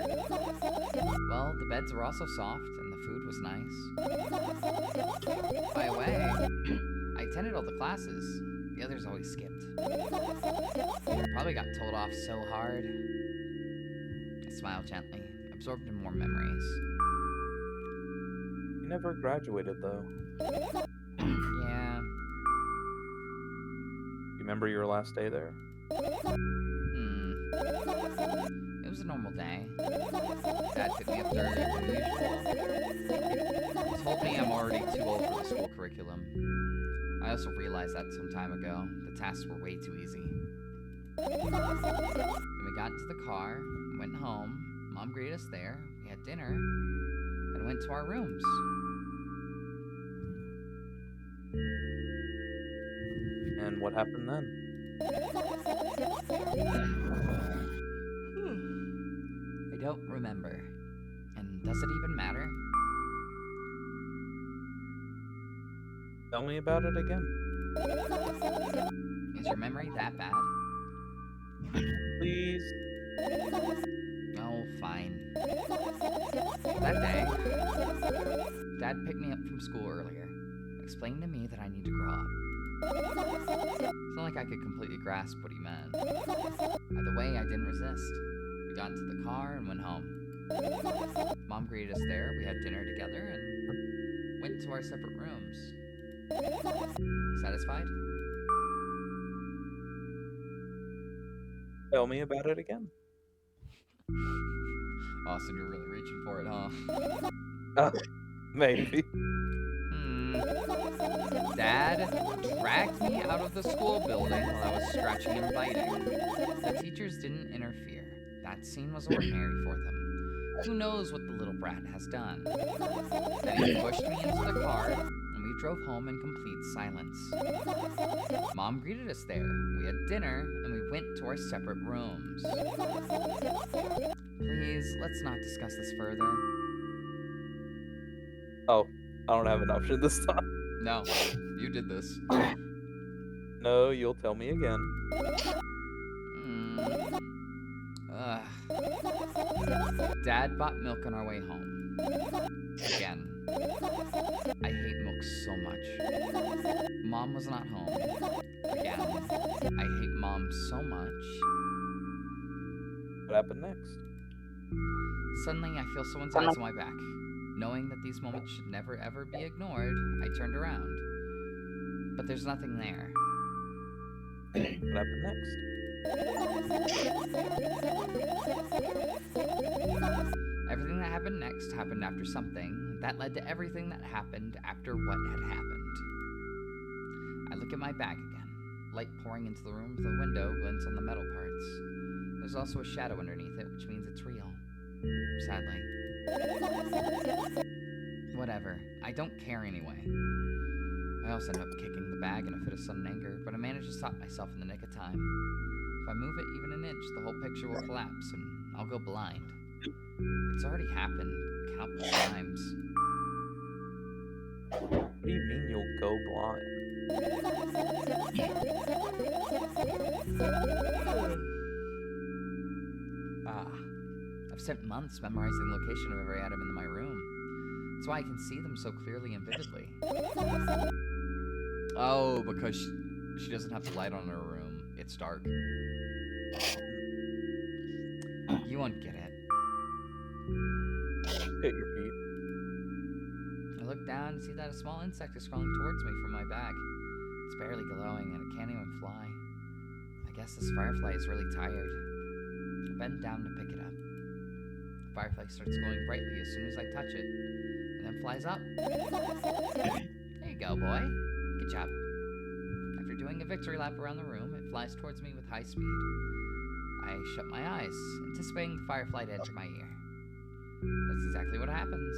Well, the beds were also soft, and the food was nice. By the way, I attended all the classes. The others always skipped. Probably got told off so hard. I smiled gently, absorbed in more memories. You never graduated, though. Yeah. You remember your last day there? It was a normal day. Dad picked me up earlier than usual. He told me I'm already too old for the school curriculum. I also realized that some time ago. The tasks were way too easy. Then we got into the car, went home. Mom greeted us there. We had dinner, and went to our rooms. And what happened then? I don't remember. And does it even matter? Tell me about it again. Is your memory that bad? Please? Oh, fine. That day, Dad picked me up from school earlier, explained to me that I need to grow up. It's not like I could completely grasp what he meant. Either way, I didn't resist. We got into the car and went home. Mom greeted us there, we had dinner together, and went to our separate rooms. Satisfied? Tell me about it again. Austin, you're really reaching for it, huh? Maybe. Dad dragged me out of the school building while I was scratching and biting. The teachers didn't interfere. That scene was ordinary for them. Who knows what the little brat has done? Then he pushed me into the car, and we drove home in complete silence. Mom greeted us there. We had dinner, and we went to our separate rooms. Please, let's not discuss this further. Oh, I don't have an option this time. No, you did this. No, you'll tell me again. Ugh. Dad bought milk on our way home. Again. I hate milk so much. Mom was not home. Again. I hate Mom so much. What happened next? Suddenly, I feel someone's eyes on my back. Knowing that these moments should never ever be ignored, I turned around. But there's nothing there. What happened next? Everything that happened next happened after something that led to everything that happened after what had happened. I look at my bag again. Light pouring into the room through the window glints on the metal parts. There's also a shadow underneath it, which means it's real. Sadly. Whatever. I don't care anyway. I also end up kicking the bag in a fit of sudden anger, but I manage to stop myself in the nick of time. If I move it even an inch, the whole picture will collapse and I'll go blind. It's already happened countless times. What do you mean you'll go blind? I've spent months memorizing the location of every item in my room. That's why I can see them so clearly and vividly. Oh, because she doesn't have the light on in her room. It's dark. You won't get it. Hit your feet. I look down and see that a small insect is crawling towards me from my bag. It's barely glowing and it can't even fly. I guess this firefly is really tired. I bend down to pick it up. The firefly starts glowing brightly as soon as I touch it, and then flies up. There you go, boy. Good job. After doing a victory lap around the room, it flies towards me with high speed. I shut my eyes, anticipating the firefly to enter my ear. That's exactly what happens.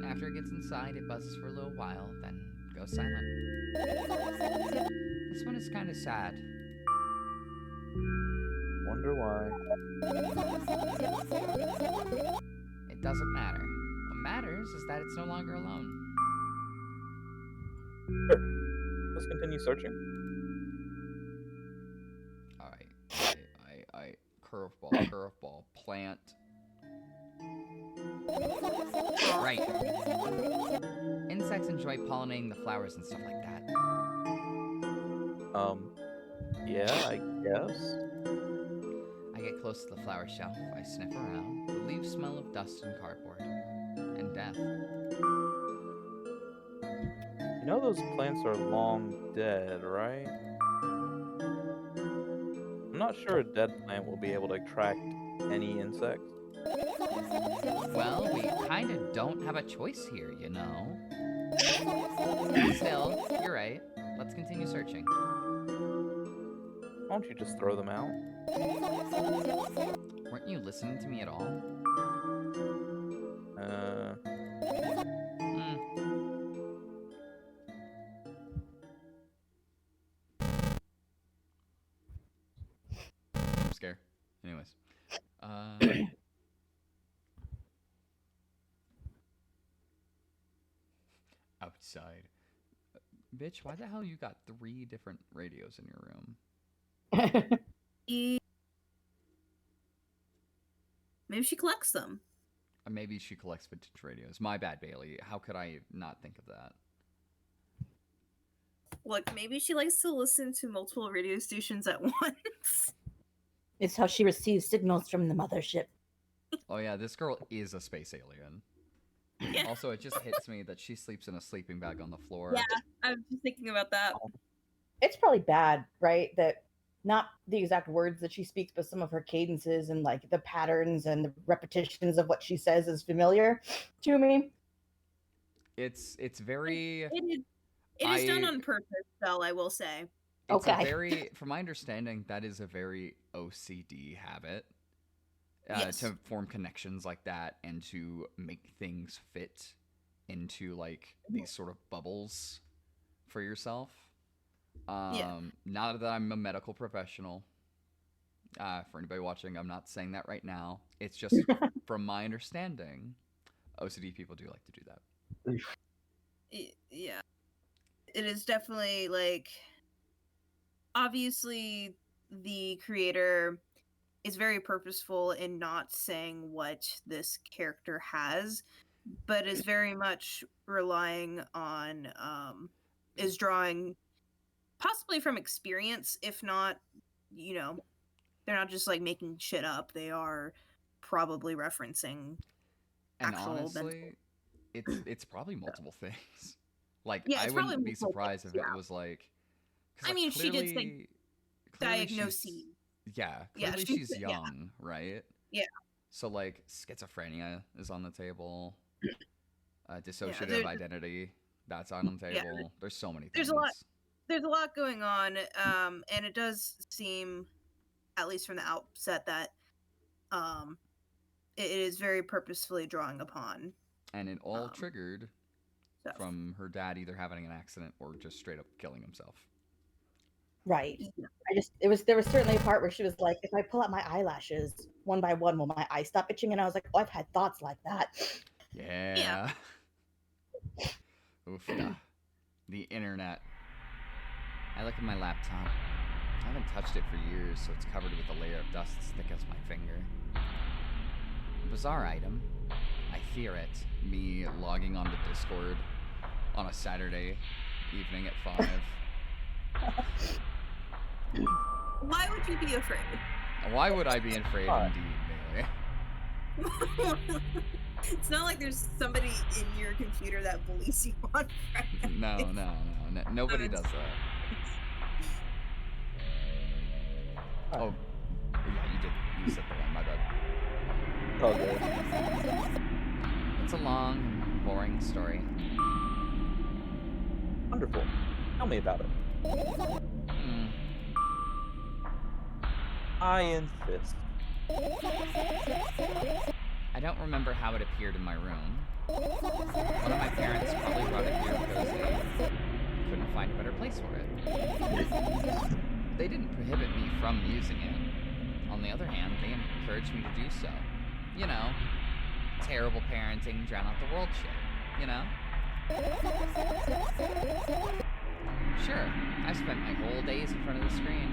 After it gets inside, it buzzes for a little while, then goes silent. This one is kind of sad. Wonder why. It doesn't matter. What matters is that it's no longer alone. Sure. Let's continue searching. I curveball, plant. Right. Insects enjoy pollinating the flowers and stuff like that. Yeah, I guess. I get close to the flower shelf, I sniff around. The leaves smell of dust and cardboard. And death. You know those plants are long dead, right? I'm not sure a dead plant will be able to attract any insects. Well, we kinda don't have a choice here, you know? Still, you're right. Let's continue searching. Why don't you just throw them out? Weren't you listening to me at all? I'm scared. Anyways. Outside. Bitch, why the hell you got 3 different radios in your room? Maybe she collects them. Or maybe she collects vintage radios. My bad, Bailey. How could I not think of that? Look, maybe she likes to listen to multiple radio stations at once. It's how she receives signals from the mothership. Oh yeah, this girl is a space alien. Yeah. Also, it just hits me that she sleeps in a sleeping bag on the floor. Yeah, I was just thinking about that. It's probably bad, right? That not the exact words that she speaks, but some of her cadences and like the patterns and the repetitions of what she says is familiar to me. It's very. It is done on purpose, though, I will say. It's a Okay. very, from my understanding, that is a very OCD habit. Yes. To form connections like that and to make things fit into like these sort of bubbles for yourself. Not that I'm a medical professional. For anybody watching, I'm not saying that right now. It's just from my understanding, OCD people do like to do that. Yeah. It is definitely like, obviously the creator is very purposeful in not saying what this character has, but is very much relying on is drawing possibly from experience, if not, you know, they're not just like making shit up, they are probably referencing And actual honestly, it's probably multiple things. Like, Yeah, I it's probably wouldn't be multiple surprised things, if it yeah. was like. 'cause, I like, mean, she did say clearly she's- diagnosis. Yeah, Yeah, clearly she's- she's yeah. young, right? Yeah. So like schizophrenia is on the table. Dissociative there- identity, that's on the Yeah, table. There's so many things. there's a lot. There's a lot going on, and it does seem, at least from the outset, that it is very purposefully drawing upon And it all um, triggered stuff. from her dad either having an accident or just straight up killing himself. Right. Yeah. There was certainly a part where she was like, if I pull out my eyelashes one by one, will my eyes stop itching? And I was like, oh, I've had thoughts like that. Yeah. Oof. The internet. I look at my laptop. I haven't touched it for years, so it's covered with a layer of dust as thick as my finger. A bizarre item. I fear it. Me logging onto Discord on a Saturday evening at 5. Why would you be afraid? Why would I be afraid indeed, Bailey? It's not like there's somebody in your computer that bullies you on Friday. No, nobody does that. Oh, yeah, you said the one, my bad. Oh, good. It's a long and boring story. Wonderful. Tell me about it. Hmm. I insist. I don't remember how it appeared in my room. One of my parents probably brought it here because they couldn't find a better place for it. They didn't prohibit me from using it. On the other hand, they encouraged me to do so. You know, terrible parenting, drown out the world shit, you know? Sure, I've spent my whole days in front of the screen.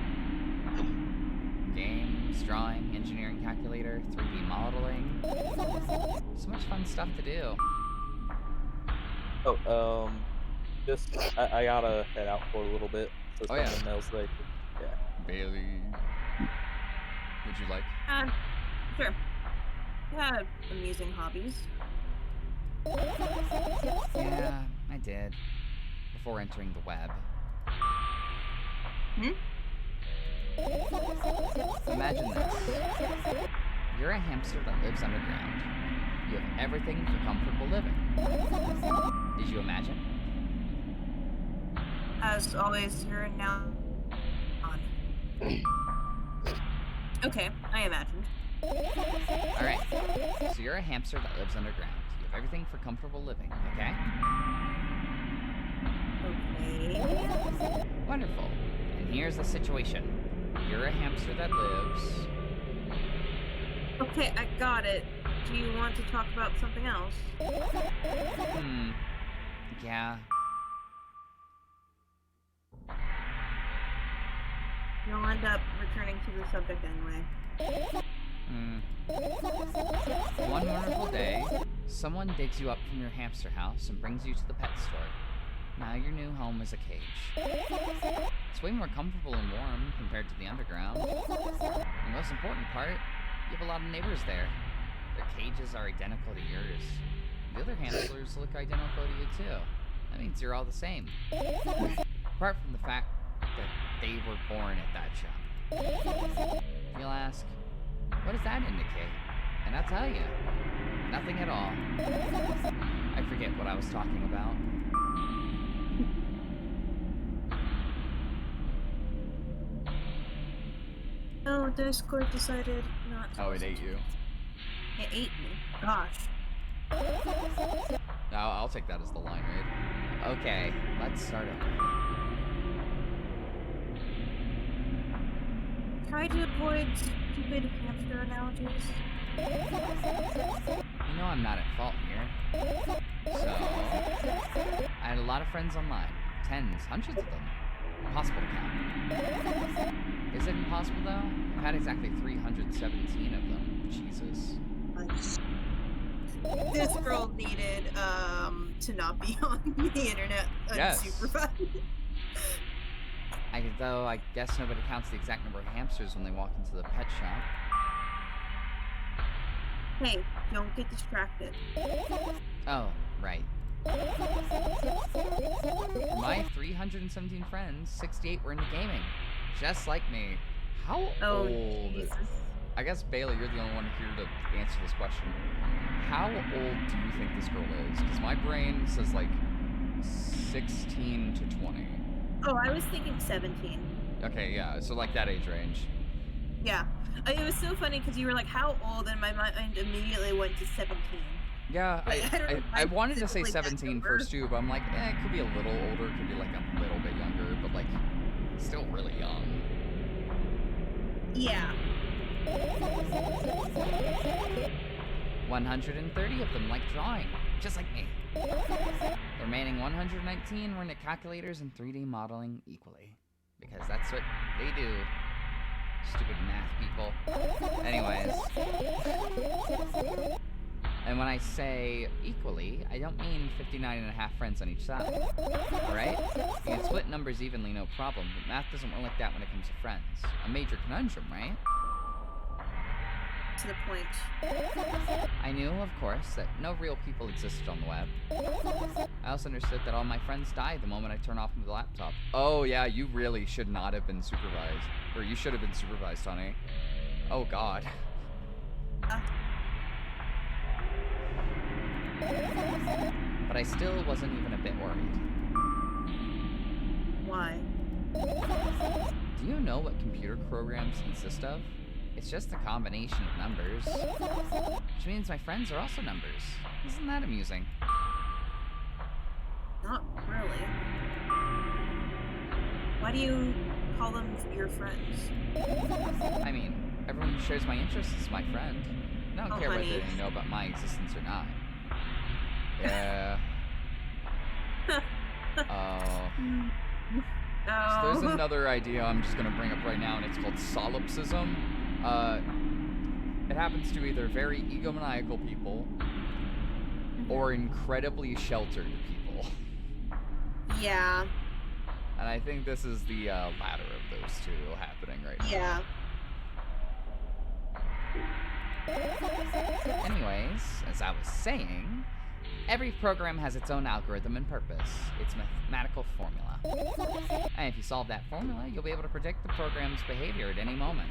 Games, drawing, engineering calculator, 3D modeling. So much fun stuff to do. Oh, just I gotta head out for a little bit. So Oh, yeah. someone else like, yeah. Bailey, would you like? Sure. Yeah, amusing hobbies. Yeah, I did. Before entering the web. Imagine this. You're a hamster that lives underground. You have everything for comfortable living. Did you imagine? As always, you're now on. Okay, I imagined. Alright, so you're a hamster that lives underground. You have everything for comfortable living, okay? Okay. Wonderful. And here's the situation. You're a hamster that lives... Okay, I got it. Do you want to talk about something else? Yeah. You'll end up returning to the subject anyway. One wonderful day, someone digs you up from your hamster house and brings you to the pet store. Now your new home is a cage. It's way more comfortable and warm compared to the underground. The most important part, you have a lot of neighbors there. Their cages are identical to yours. The other hamsters look identical to you too. That means you're all the same. Apart from the fact that they were born at that shop. You'll ask, what does that indicate? And I'll tell you, nothing at all. I forget what I was talking about. Oh, Discord decided not to. Oh, it ate you. It ate me. Gosh. I'll take that as the line read. Okay, let's start over. Try to avoid stupid hamster analogies. You know I'm not at fault here. So, I had a lot of friends online. Tens, hundreds of them. Impossible to count. Is it impossible though? I've had exactly 317 of them. Jesus. This girl needed to not be on the internet unsupervised. Though I guess nobody counts the exact number of hamsters when they walk into the pet shop. Hey, don't get distracted. Oh, right. My 317 friends, 68 were into gaming. Just like me. How old? Jesus. I guess, Bailey, you're the only one here to answer this question. How old do you think this girl is? Because my brain says, like, 16 to 20. Oh, I was thinking 17. Okay, yeah, so like that age range. Yeah. It was so funny because you were like, how old? And my mind immediately went to 17. Yeah, I wanted to say specifically that 17 number. first too, but I'm like, it could be a little older, it could be like a little bit younger, but like, still really young. Yeah. 130 of them like drawing, just like me. The remaining 119 were into calculators and 3D modeling equally. Because that's what they do. Stupid math people. Anyways. And when I say equally, I don't mean 59 and a half friends on each side. Alright? You can split numbers evenly, no problem, but math doesn't work like that when it comes to friends. A major conundrum, right? To the point. I knew, of course, that no real people existed on the web. I also understood that all my friends died the moment I turned off the laptop. Oh yeah, you really should not have been supervised. Or you should have been supervised, honey. Oh god. But I still wasn't even a bit worried. Why? Do you know what computer programs consist of? It's just a combination of numbers. Which means my friends are also numbers. Isn't that amusing? Not really. Why do you call them your friends? I mean, everyone who shares my interests is my friend. I don't care honey. whether they know about my existence or not. Yeah. Oh. So there's another idea I'm just gonna bring up right now, and it's called solipsism. It happens to either very egomaniacal people or incredibly sheltered people. Yeah. And I think this is the latter of those two happening right now. Yeah. Anyways, as I was saying, every program has its own algorithm and purpose, its mathematical formula. And if you solve that formula, you'll be able to predict the program's behavior at any moment.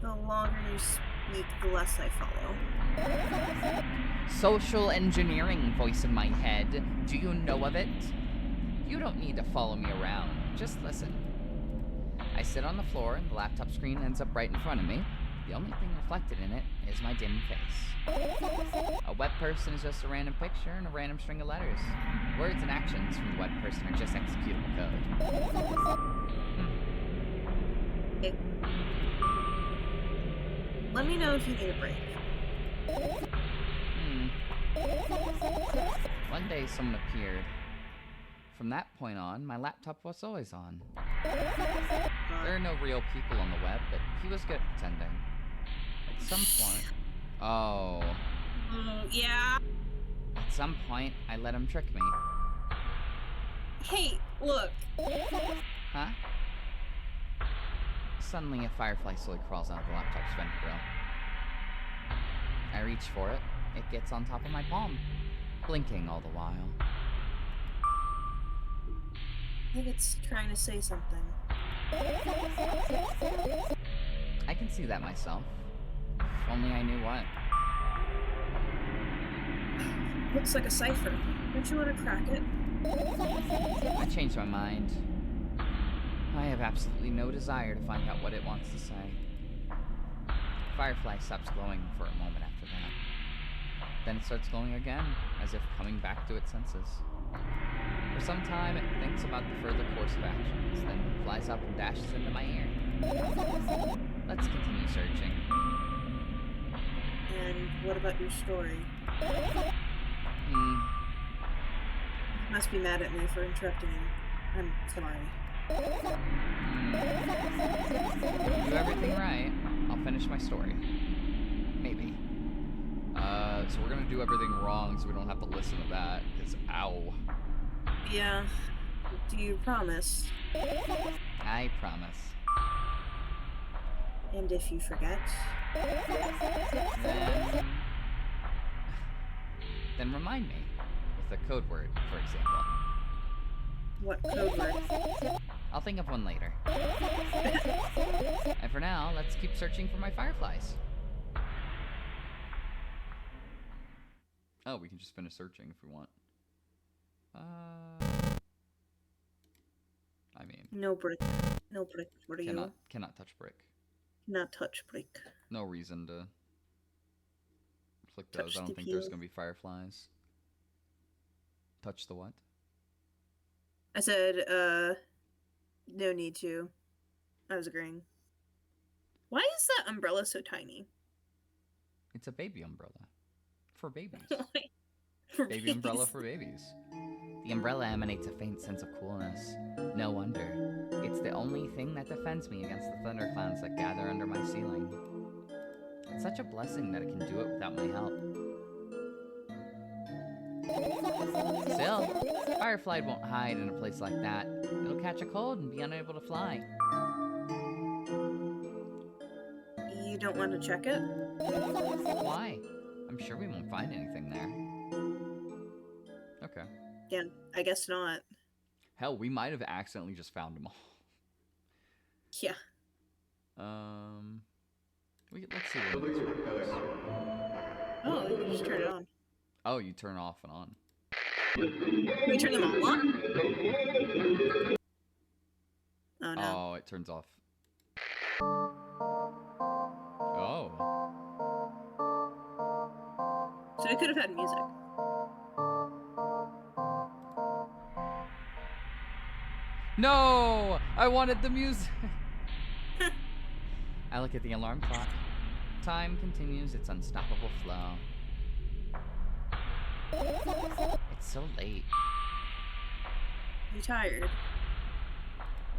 The longer you speak, the less I follow. Social engineering, voice in my head. Do you know of it? You don't need to follow me around. Just listen. I sit on the floor and the laptop screen ends up right in front of me. The only thing reflected in it is my dim face. A web person is just a random picture and a random string of letters. Words and actions from the web person are just executable code. Okay. Let me know if you need a break. One day someone appeared. From that point on, my laptop was always on. There are are no real people on the web, but he was good at pretending. At some point... Oh. Yeah. At some point, I let him trick me. Hey, look. Huh? Suddenly, a firefly slowly crawls out of the laptop's vent grill. I reach for it. It gets on top of my palm, blinking all the while. I think it's trying to say something. I can see that myself. If only I knew what. Looks like a cipher. Don't you want to crack it? I changed my mind. I have absolutely no desire to find out what it wants to say. Firefly stops glowing for a moment after that. Then it starts glowing again, as if coming back to its senses. For some time, it thinks about the further course of actions, then flies up and dashes into my ear. Let's continue searching. And what about your story? Hmm. You must be mad at me for interrupting you. I'm sorry. Do everything right, I'll finish my story. Maybe. So we're gonna do everything wrong so we don't have to listen to that, because ow. Yeah. Do you promise? I promise. And if you forget? Then remind me, with a code word, for example. What code word? I'll think of one later. And for now, let's keep searching for my fireflies. Oh, we can just finish searching if we want. I mean... No brick. No brick for you. Cannot touch brick. Not touch brick. No reason to click Touch those. I don't the think there's peel. gonna be fireflies. Touch the what? I said, no need to. I was agreeing. Why is that umbrella so tiny? It's a baby umbrella. For babies. For Baby umbrella babies. for babies. The umbrella emanates a faint sense of coolness. No wonder. It's the only thing that defends me against the thunderclouds that gather under my ceiling. It's such a blessing that it can do it without my help. Still, Firefly won't hide in a place like that. It'll catch a cold and be unable to fly. You don't want to check it? Why? I'm sure we won't find anything there. Okay. Yeah, I guess not. Hell, we might have accidentally just found them all. Yeah. Let's see what these works. Oh, you just turn it on. Oh, you turn off and on. We turn them all on? Oh no. Oh, it turns off. Oh. So it could have had music. No! I wanted the music! I look at the alarm clock. Time continues its unstoppable flow. It's so late. You tired?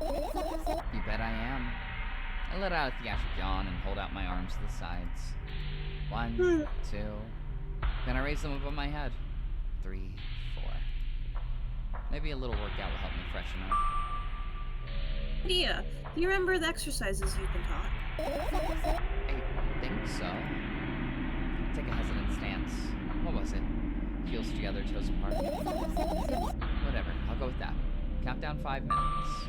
You bet I am. I let out a theatric yawn and hold out my arms to the sides. 1, 2. Then I raise them above my head. 3, 4. Maybe a little workout will help me freshen up. Dia, do you remember the exercises you've been taught? I think so. Take a hesitant stance. What was it? Heels together, toes apart. Whatever, I'll go with that. Count down 5 minutes.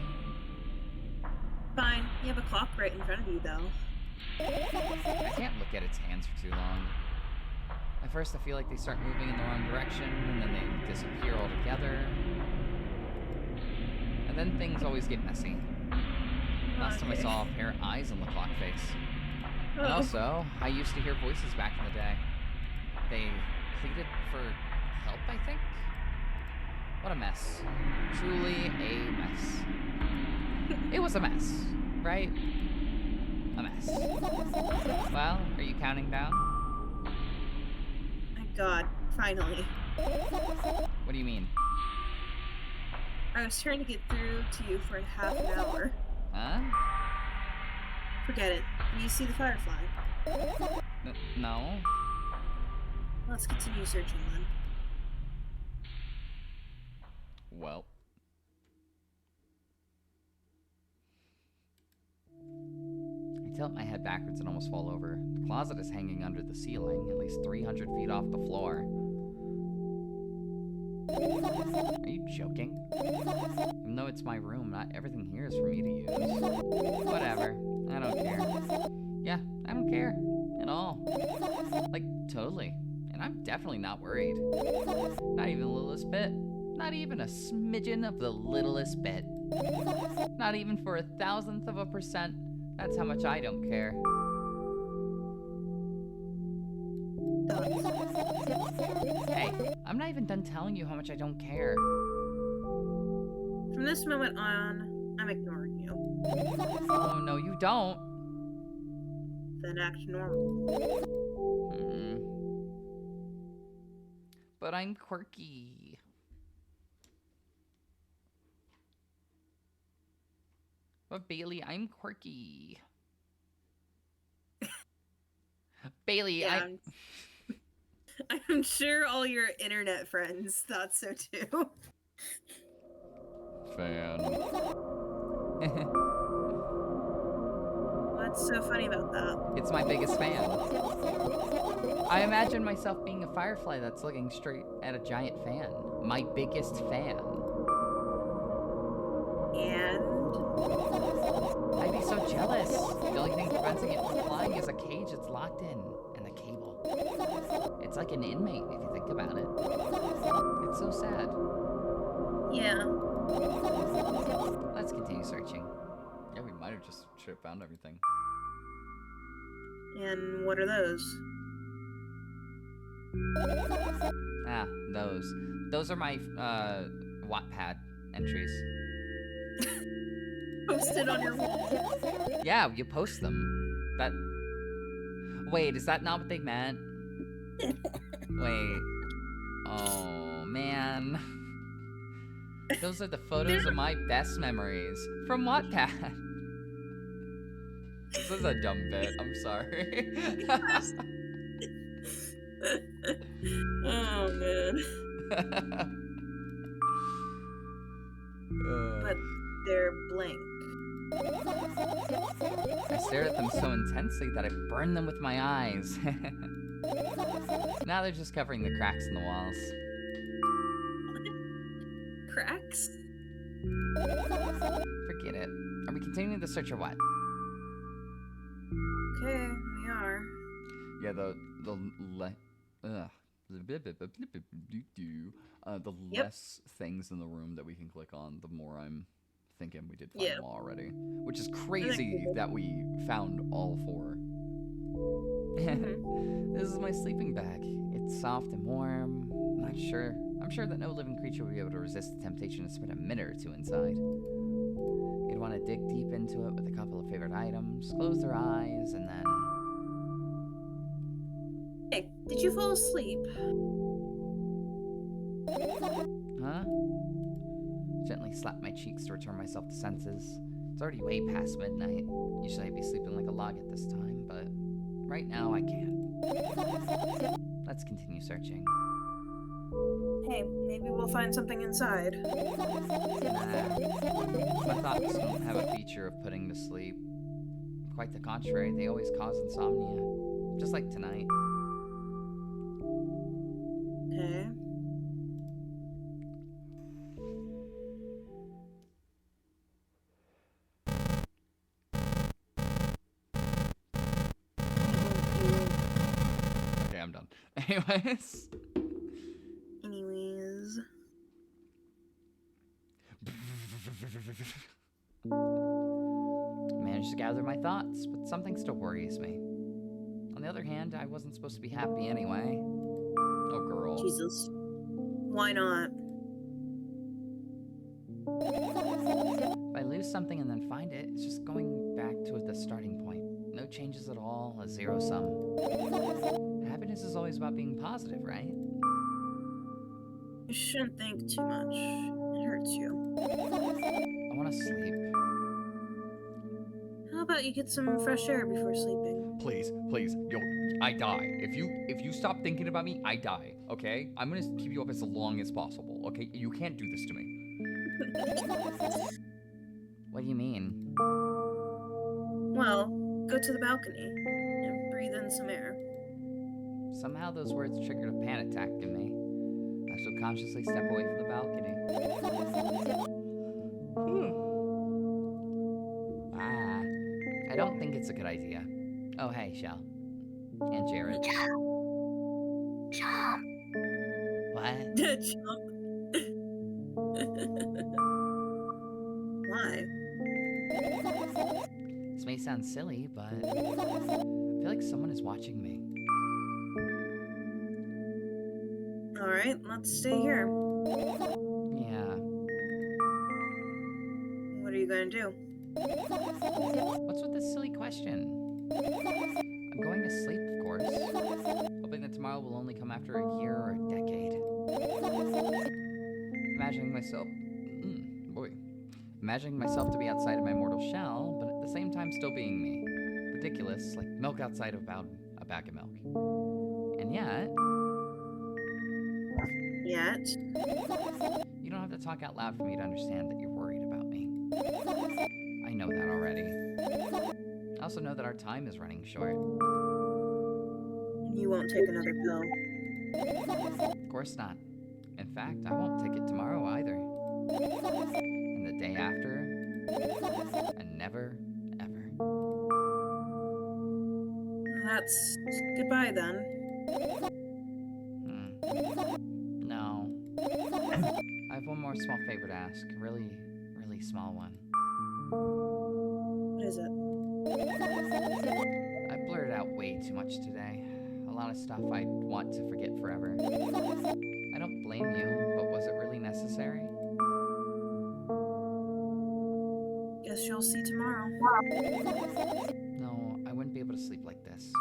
Fine, you have a clock right in front of you, though. I can't look at its hands for too long. At first I feel like they start moving in the wrong direction, and then they disappear altogether. And then things always get messy. Last time I saw a pair of eyes on the clock face. And also, I used to hear voices back in the day. They pleaded for help, I think? What a mess. Truly a mess. It was a mess, right? A mess. Well, are you counting down? My god, finally. What do you mean? I was trying to get through to you for half an hour. Huh? Forget it. Do you see the firefly? No. Let's continue searching then. Well. I tilt my head backwards and almost fall over. The closet is hanging under the ceiling, at least 300 feet off the floor. Are you joking? Even though it's my room, not everything here is for me to use. Whatever. I don't care. Yeah, I don't care. At all. Like, totally. And I'm definitely not worried. Not even the littlest bit. Not even a smidgen of the littlest bit. Not even for 1,000%. That's how much I don't care. Hey, I'm not even done telling you how much I don't care. From this moment on, I'm ignoring you. Oh, no, you don't. Then act normal. But I'm quirky. But Bailey, I'm quirky. Bailey, Yeah, I'm sure all your internet friends thought so too. Fan. What's so funny about that? It's my biggest fan. I imagine myself being a firefly that's looking straight at a giant fan. My biggest fan. And I'd be so jealous. The only thing preventing it from flying is a cage it's locked in, and the cable. It's like an inmate if you think about it. It's so sad. yeah, Let's continue searching. Yeah, we might have just should have found everything. and what are those? Ah, those. Those are my Wattpad entries. Posted on your wall. Yeah, you post them. That. Wait, is that not what they meant? Wait. Oh, man. Those are the photos of my best memories from Wattpad. This is a dumb bit. I'm sorry. Oh man. But they're blank. I stared at them so intensely that I burned them with my eyes. Now they're just covering the cracks in the walls. Cracks? Forget it. Are we continuing the search or what? Okay, we are. Yeah, the Yep. less things in the room that we can click on, the more I'm thinking we did find Yeah. them all already. Which is crazy that we found all 4. This is my sleeping bag. It's soft and warm. I'm sure that no living creature would be able to resist the temptation to spend a minute or two inside. You'd want to dig deep into it with a couple of favorite items, close their eyes, and then... Hey, did you fall asleep? Huh? Gently slap my cheeks to return myself to senses. It's already way past midnight. Usually I'd be sleeping like a log at this time, but right now I can't. Let's continue searching. Hey, maybe we'll find something inside. Nah. My thoughts don't have a feature of putting to sleep. Quite the contrary, they always cause insomnia. Just like tonight. Okay. Okay, I'm done. Anyways. Anyways. Managed to gather my thoughts, but something still worries me. On the other hand, I wasn't supposed to be happy anyway. Oh, girl. Jesus. Why not? If I lose something and then find it, it's just going back to the starting point. No changes at all, a zero sum. Happiness is always about being positive, right? You shouldn't think too much. It hurts you. I want to sleep. How about you get some fresh air before sleeping? Please, I die. If you stop thinking about me, I die. Okay? I'm gonna keep you up as long as possible. Okay? You can't do this to me. What do you mean? Well, go to the balcony and breathe in some air. Somehow those words triggered a panic attack in me. I subconsciously step away from the balcony. I don't think it's a good idea. Oh, hey, Shell. And Jared. Jump. What? Jump. Why? This may sound silly, but I feel like someone is watching me. Alright, let's stay here. Yeah. What are you gonna do? What's with this silly question? I'm going to sleep, of course. Hoping that tomorrow will only come after a year or a decade. Imagining myself to be outside of my mortal shell, but at the same time still being me. Ridiculous, like milk outside of a bag of milk. And yet... You don't have to talk out loud for me to understand that you're worried about me. I know that already. I also know that our time is running short. You won't take another pill. Of course not. In fact, I won't take it tomorrow either. And the day after, and never, ever. That's goodbye then. No. I have one more small favor to ask. A really, really small one. What is it? I blurted out way too much today. A lot of stuff I'd want to forget forever. I don't blame you, but was it really necessary? Guess you'll see tomorrow. No, I wouldn't be able to sleep like this.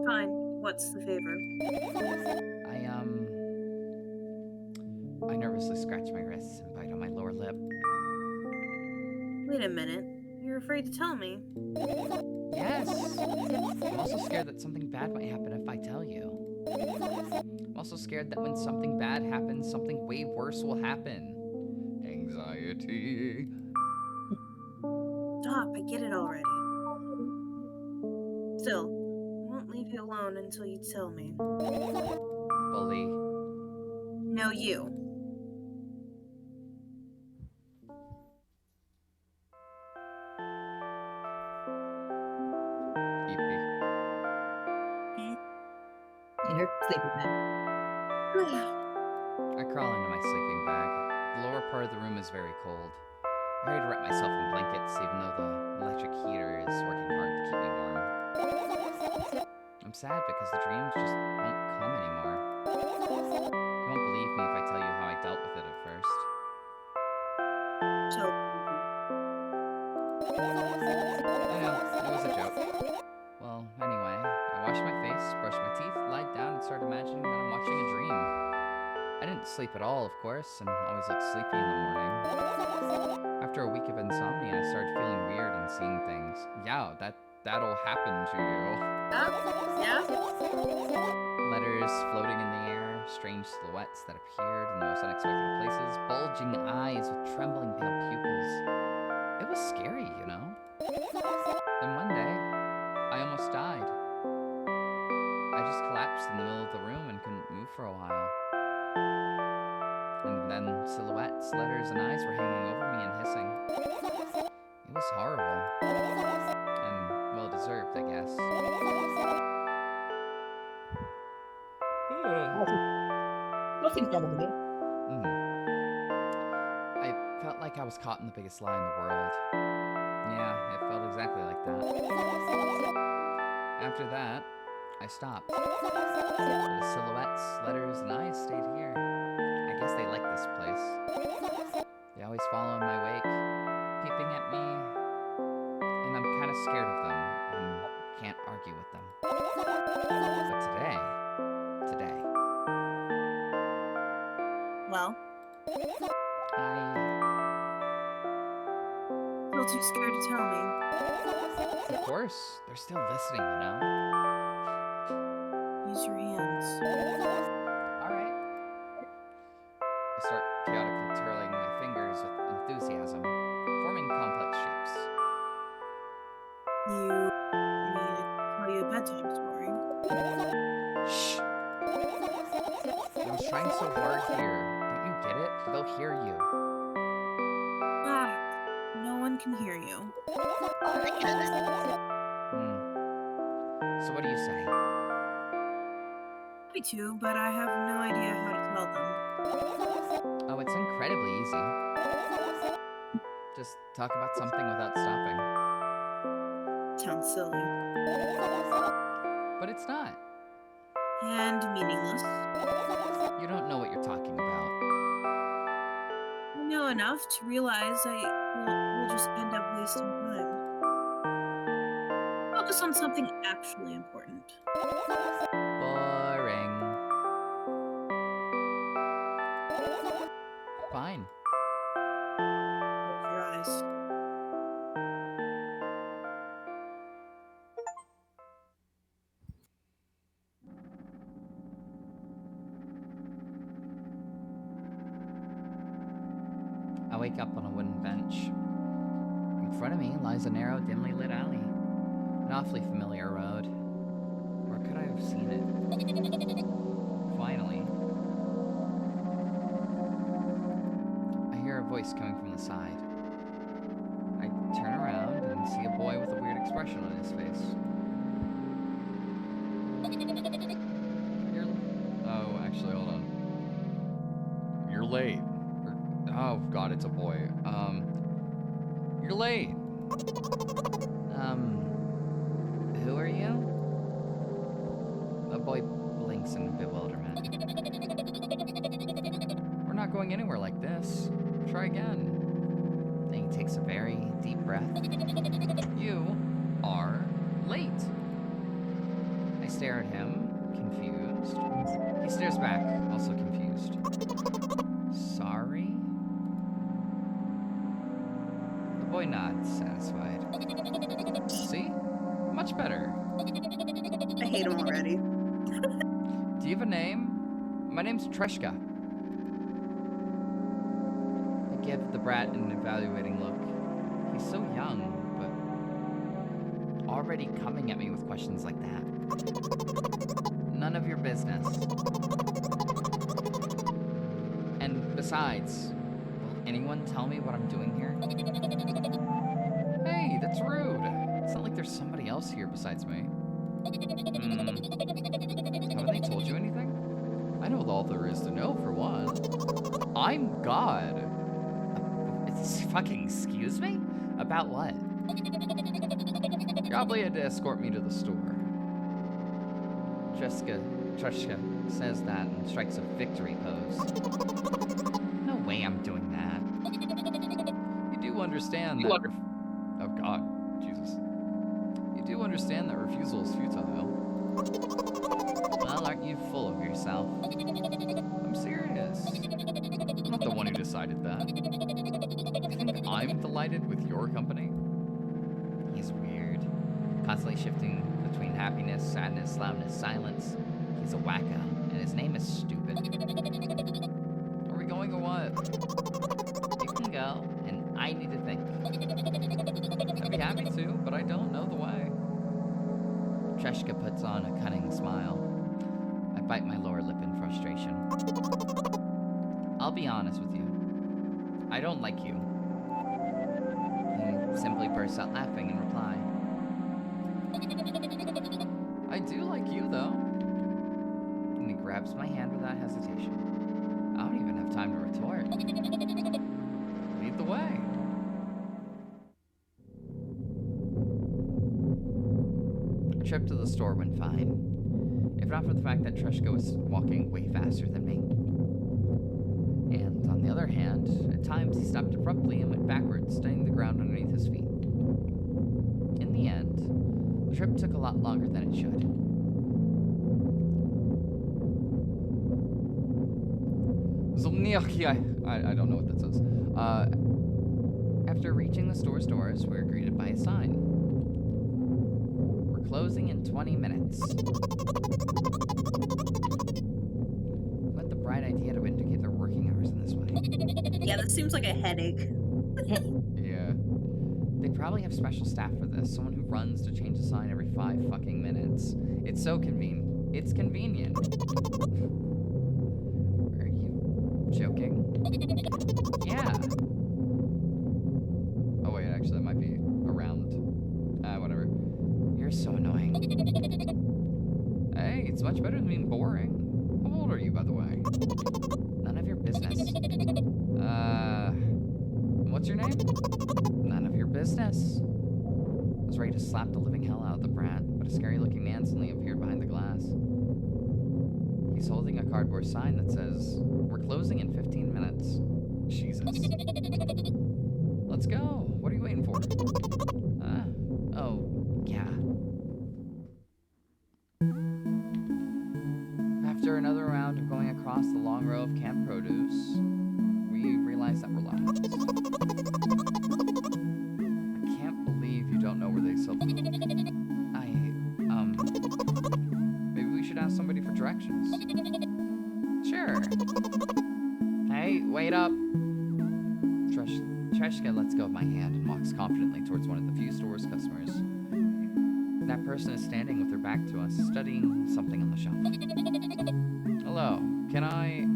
Fine. What's the favor? I nervously scratch my wrists and bite on my lower lip. Wait a minute. You're afraid to tell me. Yes! I'm also scared that something bad might happen if I tell you. I'm also scared that when something bad happens, something way worse will happen. Anxiety. Stop, I get it already. Still, I won't leave you alone until you tell me. Bully. No, you. In her sleeping bag. I crawl into my sleeping bag. The lower part of the room is very cold. I hurry to wrap myself in blankets, even though the electric heater is working hard to keep me warm. I'm sad because the dreams just won't come anymore. You won't believe me if I tell you how I dealt with it at first. So, I know, it was a joke. Well, anyway, I washed my face, brushed my teeth, lied down, and started imagining that I'm watching a dream. I didn't sleep at all, of course, and always looked sleepy in the morning. After a week of insomnia, I started feeling weird and seeing things. Yeah, that'll happen to you. yeah? Letters floating in the air, strange silhouettes that appeared in the most unexpected places, bulging eyes with trembling pale pupils. It was scary, you know? Then one day, I almost died. I just collapsed in the middle of the room and couldn't move for a while. And then silhouettes, letters, and eyes were hanging over me and hissing. It was horrible. And well-deserved, I guess. Nothing better than me. I felt like I was caught in the biggest lie in the world. Yeah, it felt exactly like that. After that, I stopped. The silhouettes, letters, and eyes stayed here. I guess they like this place. They always follow in my wake, peeping at me, and I'm kind of scared of them and can't argue with them. But today, Well, I still too scared to tell me. course. They're still listening, you know? Use your hands. Alright. I start chaotically twirling my fingers with enthusiasm, forming complex shapes. You want me to tell you a bedtime story? Shh! I was trying so hard here. Don't you get it? They'll hear you. Ah, no one can hear you. So what do you say? Me too, but I have no idea how to tell them. Oh, it's incredibly easy. Just talk about something without stopping. Sounds silly. But it's not. And meaningless. You don't know what you're talking about. I know enough to realize we'll just end up wasting time. Focus on something actually important. Boring. Fine. Close your eyes. I wake up on a wooden bench. In front of me lies a narrow, dimly lit alley. An awfully familiar road. Where could I have seen it? Finally. I hear a voice coming from the side. I turn around and see a boy with a weird expression on his face. Oh, actually, hold on. You're late. Oh god, it's a boy. You're late. Who are you? The boy blinks in bewilderment. We're not going anywhere like this. Try again. Then he takes a very deep breath. You are late. I stare at him, confused. He stares back, also confused. Sorry? The boy nods, satisfied. See? Much better. I hate him already. Do you have a name? My name's Treshka. I give the brat an evaluating look. He's so young, but already coming at me with questions like that. None of your business. And besides, will anyone tell me what I'm doing here? Hey, that's rude. It's not like there's somebody else here besides me. Haven't they told you anything? I know all there is to know, for one. I'm God. Fucking excuse me? About what? You probably had to escort me to the store. Treshka says that and strikes a victory pose. No way I'm doing that. You do understand that... Oh god, Jesus. You do understand that refusal is futile. Well, aren't you full of yourself? I'm serious. I'm not the one who decided that. You think I'm delighted with your company? He's weird. Constantly shifting between happiness, sadness, loudness, silence. He's a wacko, and his name is Stupid. Are we going or what? You can go, and I need to think. I'd be happy to, but I don't know the way. Treshka puts on a cunning smile. I bite my lower lip in frustration. I'll be honest with you. I don't like you. He simply bursts out laughing in reply. I do like you, though. And he grabs my hand without hesitation. I don't even have time to retort. Lead the way. The trip to the store went fine. If not for the fact that Treshka was walking way faster than me. And on the other hand, at times he stopped abruptly and went backwards, studying the ground underneath his feet. In the end, the trip took a lot longer than it should. I don't know what that says. After reaching the store's doors, we were greeted by a sign. closing in 20 minutes. Who had the bright idea to indicate their working hours in this way? Yeah, this seems like a headache. Yeah. They probably have special staff for this. Someone who runs to change the sign every 5 fucking minutes. It's so convenient. It's convenient. Are you joking? Yeah. Oh wait, actually that might be around. Whatever. You're so annoying. Hey, it's much better than being boring. How old are you, by the way? None of your business. What's your name? None of your business. I was ready to slap the living hell out of the brat, but a scary-looking man suddenly appeared behind the glass. He's holding a cardboard sign that says, "We're closing in 15 minutes." Jesus. Let's go. What are you waiting for? Oh, yeah. After another round of going across the long row of canned produce, we realize that we're lost. I can't believe you don't know where they sell food. Maybe we should ask somebody for directions. Sure. Hey, wait up. Treshka lets go of my hand and walks confidently towards one of the few store's customers. That person is standing with her back to us, studying something on the shelf. Hello, can I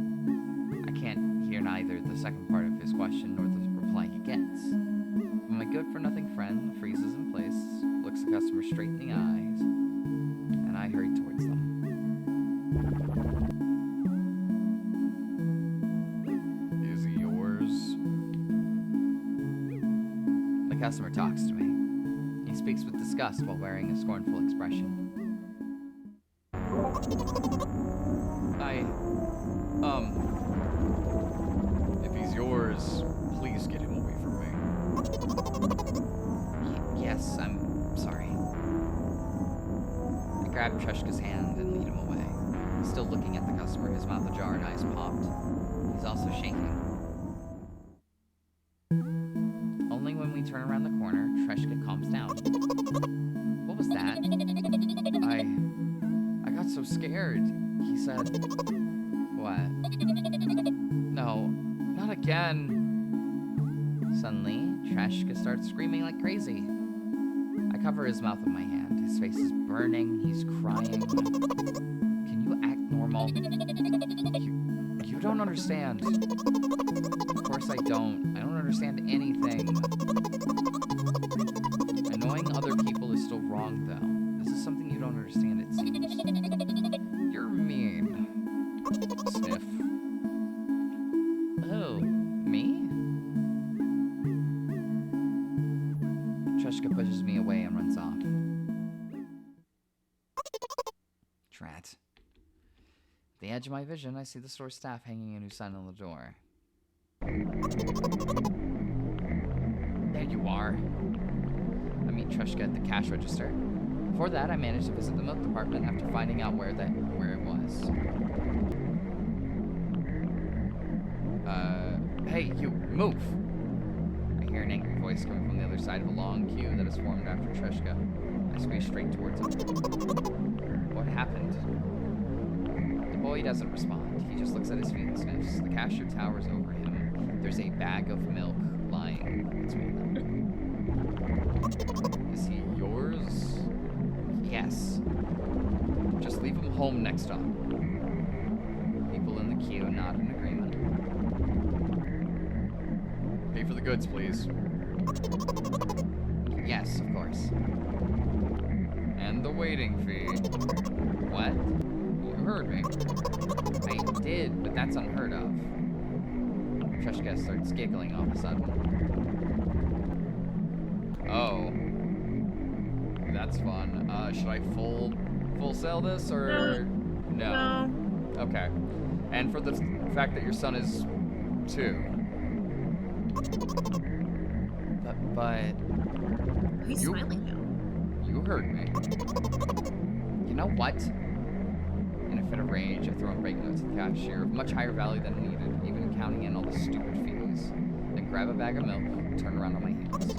can't hear neither the second part of his question nor the reply he gets. But my good-for-nothing friend freezes in place, looks the customer straight in the eyes, and I hurry towards them. Is he yours? The customer talks to me. He speaks with disgust while wearing a scornful expression. If he's yours, please get him away from me. Yes, I'm sorry. I grabbed Treshka's hand and lead him away. He's still looking at the customer, his mouth ajar and eyes popped. He's also shaking. Only when we turn around the corner, Treshka calms down. What was that? I got so scared. He said, what? No, not again. Suddenly, Treshka starts screaming like crazy. I cover his mouth with my hand. His face is burning. He's crying. Can you act normal? You don't understand. Of course I don't. I don't understand anything. Annoying other people is still wrong, though. This is something you don't understand, it seems. You're mean. Sniff. Oh, me? Treshka pushes me away and runs off. Drat. At the edge of my vision, I see the store staff hanging a new sign on the door. There you are. I meet Treshka at the cash register. Before that, I managed to visit the milk department after finding out where it was. Hey, you, move! I hear an angry voice coming from the other side of a long queue that has formed after Treshka. I squeeze straight towards him. What happened? The boy doesn't respond. He just looks at his feet and sniffs. The cashier towers over him. There's a bag of milk lying between them. Is he yours? Yes. Just leave him home next time. People in the queue nod in agreement. Pay for the goods, please. Yes, of course. And the waiting fee. What? You heard me. I did, but that's unheard of. Treshka starts giggling all of a sudden. Oh. That's fun. Should I full sell this, or no? Okay. And for the fact that your son is 2. But He's smiling now. You heard me. You know what? In a fit of rage, I throw a bank note to the cashier of much higher value than needed, even counting in all the stupid fees. Then grab a bag of milk, turn around on my hands.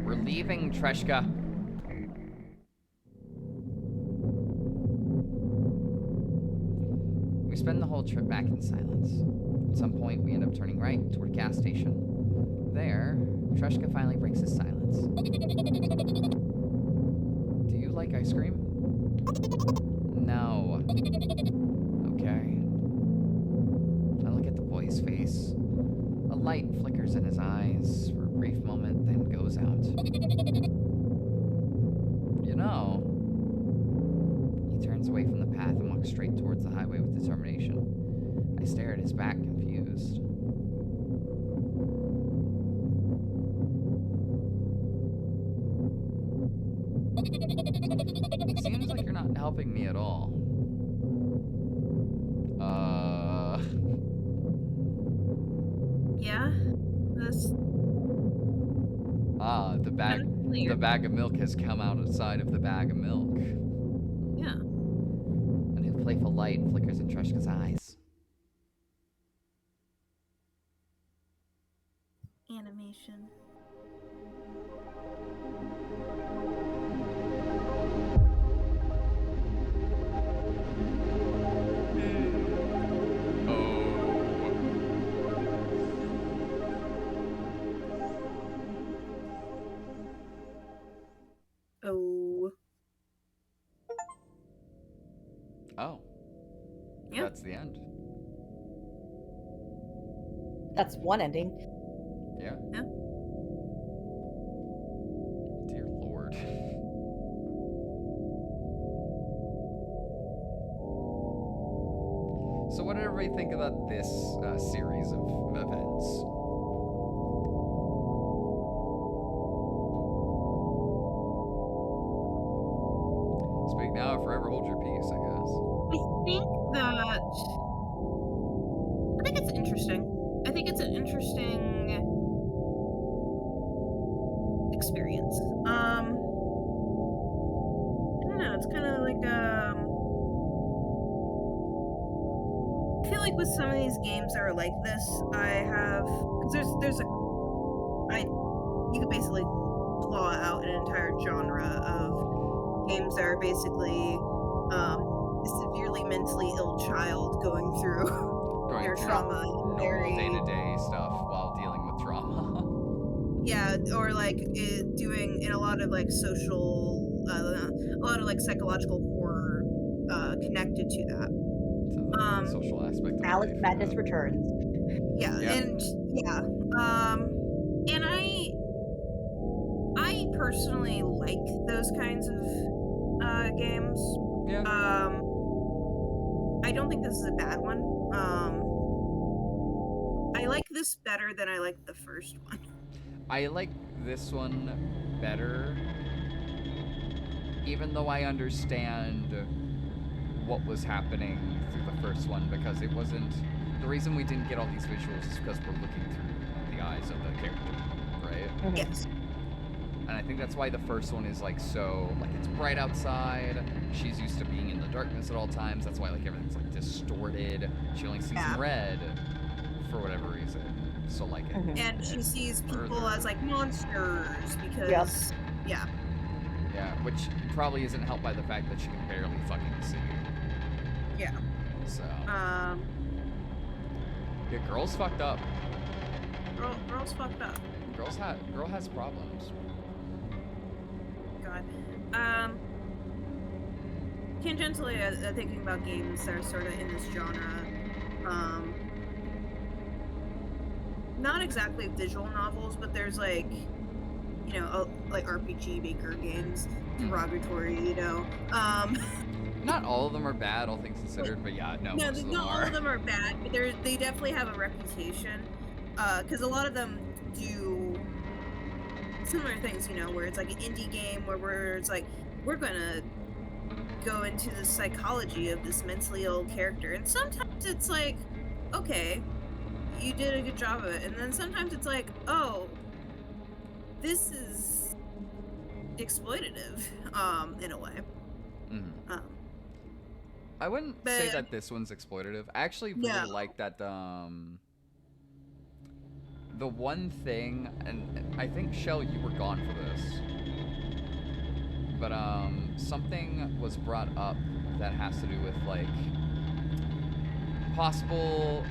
We're leaving, Treshka. spend the whole trip back in silence. At some point, we end up turning right toward a gas station. There, Treshka finally breaks his silence. Do you like ice cream? No. Okay. I look at the boy's face. A light flickers in his eyes for a brief moment, then goes out. You know, he turns away from the path and walks straight towards the highway with determination. I stare at his back, confused. Seems like you're not helping me at all. Yeah? This The bag of milk has come out outside of the bag of milk. yeah. A new playful light flickers in Treshka's eyes. Animation. Oh. Oh. Yeah. That's the end. That's one ending. Yeah. Yeah. Dear Lord. So what did everybody think about this series of events? Speak now or forever hold your peace, I guess. I think it's interesting. I think it's an interesting experience. I don't know, it's kind of like I feel like with some of these games that are like this, I have because you could basically claw out an entire genre of games that are basically a severely mentally ill child going through their trauma. Normal day-to-day stuff while dealing with trauma. Yeah, or like doing in a lot of like social, a lot of like psychological horror connected to that. To the social aspect of Alice life. Madness Returns. Yeah, Yeah. and and I personally like those kinds of games. Yeah. I don't think this is a bad one. I like this better than I liked the first one. I like this one better, even though I understand what was happening through the first one, because it wasn't... The reason we didn't get all these visuals is because we're looking through the eyes of the character, right? Mhm. Yes. And I think that's why the first one is like so, like it's bright outside, she's used to being in the darkness at all times, that's why like everything's like distorted, she only sees Yeah. in red Mm-hmm. for whatever reason. So like it, Mhm. And she sees people Further. as like monsters because Yep. yeah. yeah, which probably isn't helped by the fact that she can barely fucking see. Yeah. So Um yeah, girl's fucked up. girl's fucked up. Girl has problems. God. Tangentially, thinking about games that are sort of in this genre. Not exactly visual novels, but there's like, you know, like RPG maker games, derogatory, you know. Not all of them are bad, all things considered, but yeah, no, No, most of them not all are. of them are bad, but they definitely have a reputation. Because a lot of them do similar things, you know, where it's like an indie game where it's like, we're gonna go into the psychology of this mentally ill character. And sometimes it's like, okay, you did a good job of it. And then sometimes it's like, oh, this is exploitative, in a way. Mhm. I wouldn't say But- that this one's exploitative. I actually really No. like that the one thing, and I think Shell, you were gone for this, but something was brought up that has to do with like possible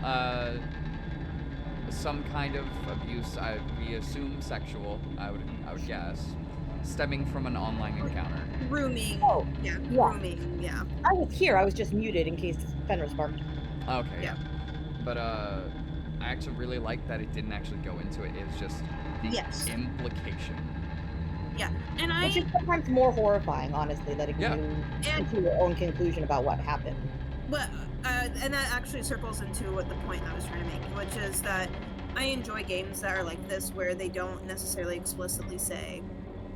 some kind of abuse. We assume sexual. I would guess, stemming from an online encounter. Grooming. Oh, Yeah. yeah. Grooming. Yeah. I was here. I was just muted in case Fenris barked. Okay. Yeah. But I actually really like that it didn't actually go into it. It's just the Yes. implication. Yeah. And Which is sometimes more horrifying, honestly, letting Yeah. you And- come to your own conclusion about what happened. But and that actually circles into what the point I was trying to make, which is that I enjoy games that are like this, where they don't necessarily explicitly say,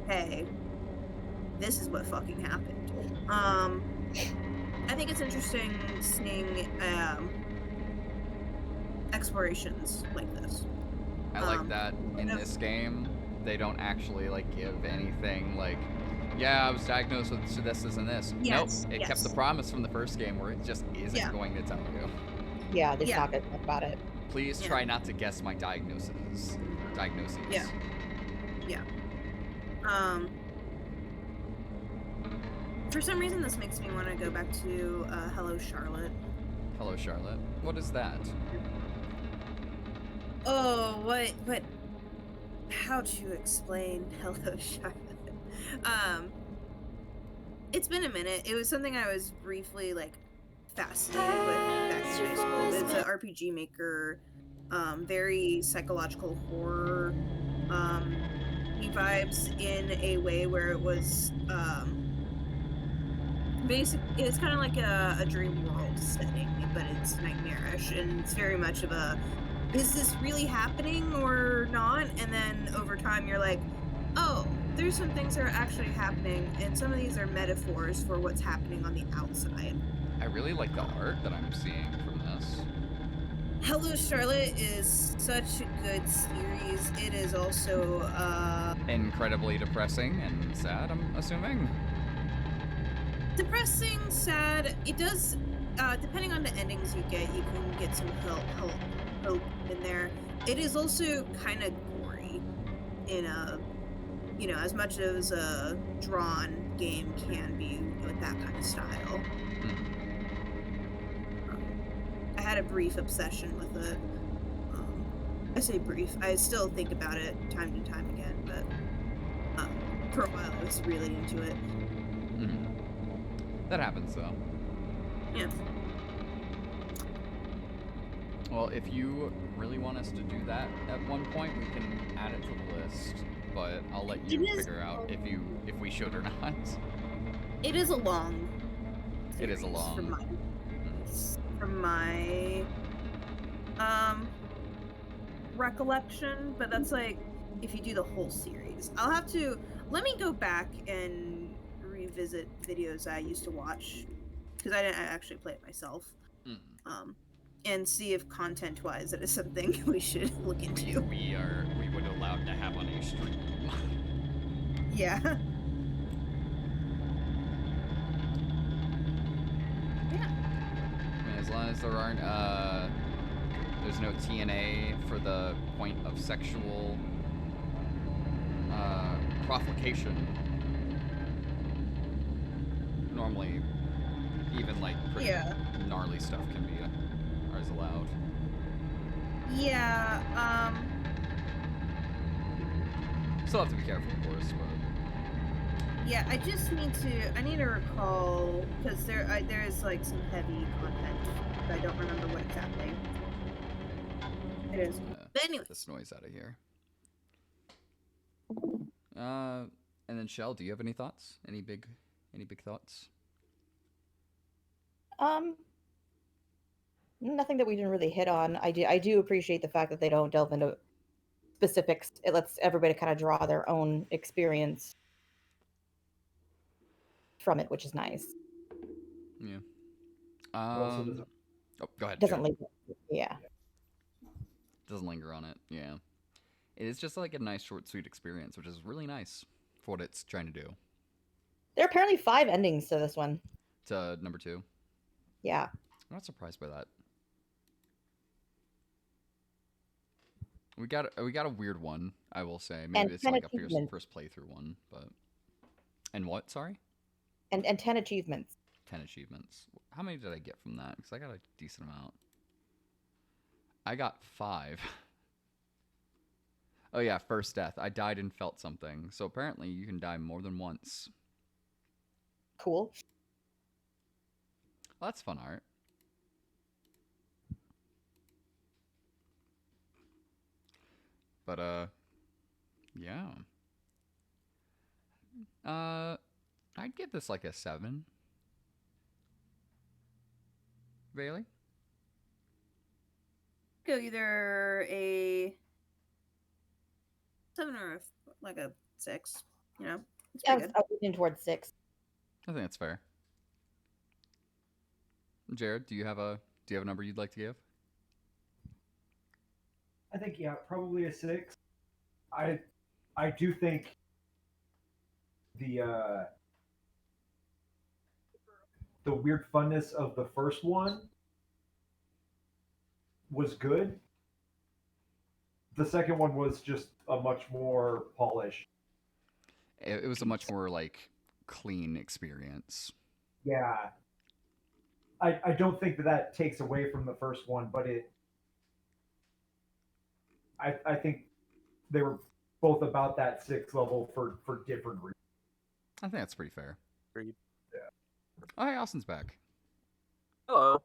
"Hey, this is what fucking happened." I think it's interesting seeing explorations like this. I like that in no- this game, they don't actually like give anything like, yeah, I was diagnosed with this and this. Yes, Nope, it kept the yes. promise from the first game where it just isn't Yeah. going to tell you. Yeah, they Yeah. talk about it. Please Yeah. try not to guess my diagnoses. Yeah. For some reason, this makes me want to go back to Hello Charlotte. Hello, Charlotte. What is that? Oh, what? How to explain Hello Charlotte? It's been a minute. It was something I was briefly like fascinated with back in high school. It's an RPG maker, very psychological horror, vibes in a way where it was it's kind of like a dream world setting, but it's nightmarish, and it's very much of a, is this really happening or not? And then over time you're like, oh, there's some things that are actually happening, and some of these are metaphors for what's happening on the outside. I really like the art that I'm seeing from this. Hello Charlotte is such a good series. It is also Incredibly depressing and sad, I'm assuming. depressing, sad. It does, depending on the endings you can get some hope in there. It is also kind of gory in a, as much as a drawn game can be with that kind of style. I had a brief obsession with it. I say brief. I still think about it time to time again, but for a while I was really into it. That happens though. Yeah. Well, if you really want us to do that at one point, we can add it to the list. But I'll let you figure out if we should or not. It is a long. It is a series long. From my recollection, but that's like if you do the whole series. I'll have to let me go back and revisit videos I used to watch, because I didn't actually play it myself. And see if content-wise that is something we should look into. We would allowed to have on a stream. Yeah. Yeah. I mean, as long as there aren't there's no TNA for the point of sexual proflication. Normally, even like pretty Yeah. gnarly stuff can be is allowed. Yeah. Still have to be careful, of course, but Yeah. I just need to recall, because there is like some heavy content, but I don't remember what exactly it is. But anyway. this noise out of here. And then Shell, do you have any thoughts? Any big thoughts? Nothing that we didn't really hit on. I do appreciate the fact that they don't delve into specifics. It lets everybody kind of draw their own experience from it, which is nice. Yeah. Also doesn't- Oh, go ahead. Doesn't Joe. linger. Yeah. Doesn't linger on it. Yeah. It is just like a nice, short, sweet experience, which is really nice for what it's trying to do. There are apparently 5 endings to this one. To number 2. Yeah. I'm not surprised by that. We got a weird one, I will say. Maybe And it's 10 like a achievements. first playthrough one, but. And what? Sorry. And 10 achievements. 10 achievements. How many did I get from that? Because I got a decent amount. I got 5. Oh yeah, first death. I died and felt something. So apparently you can die more than once. Cool. Well, that's fun art. But yeah. I'd give this like a 7. Bailey? Go either a 7 or like a 6. You know, it's I pretty was, good. I was leaning towards 6. I think that's fair. Jared, do you have a number you'd like to give? I think probably a 6. I do think the weird funness of the first one was good. The second one was just a much more polished. It was a much more like clean experience. Yeah. I don't think that takes away from the first one, but I think they were both about that 6 level for different reasons. I think that's pretty fair. Agreed. Oh, hey, Austin's back. Hello.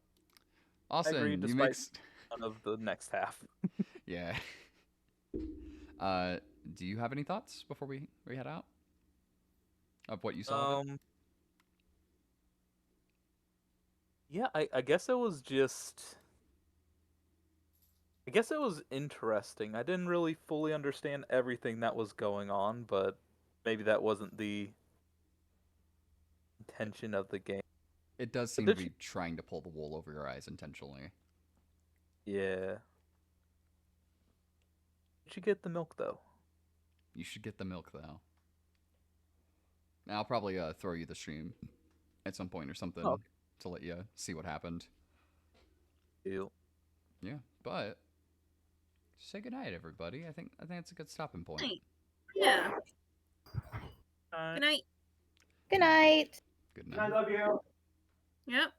Austin, agree, you despite- mixed. One of the next half. Yeah. Do you have any thoughts before we head out of what you saw? Of it? Yeah, I guess it was just. I guess it was interesting. I didn't really fully understand everything that was going on, but maybe that wasn't the intention of the game. It does seem to be trying to pull the wool over your eyes intentionally. Yeah. Did you get the milk, though? You should get the milk, though. And I'll probably throw you the stream at some point or something to let you see what happened. Deal. Yeah, but say goodnight, everybody. I think it's a good stopping point. Night. Yeah. Good night. Good night. Good I night. love you. Yep.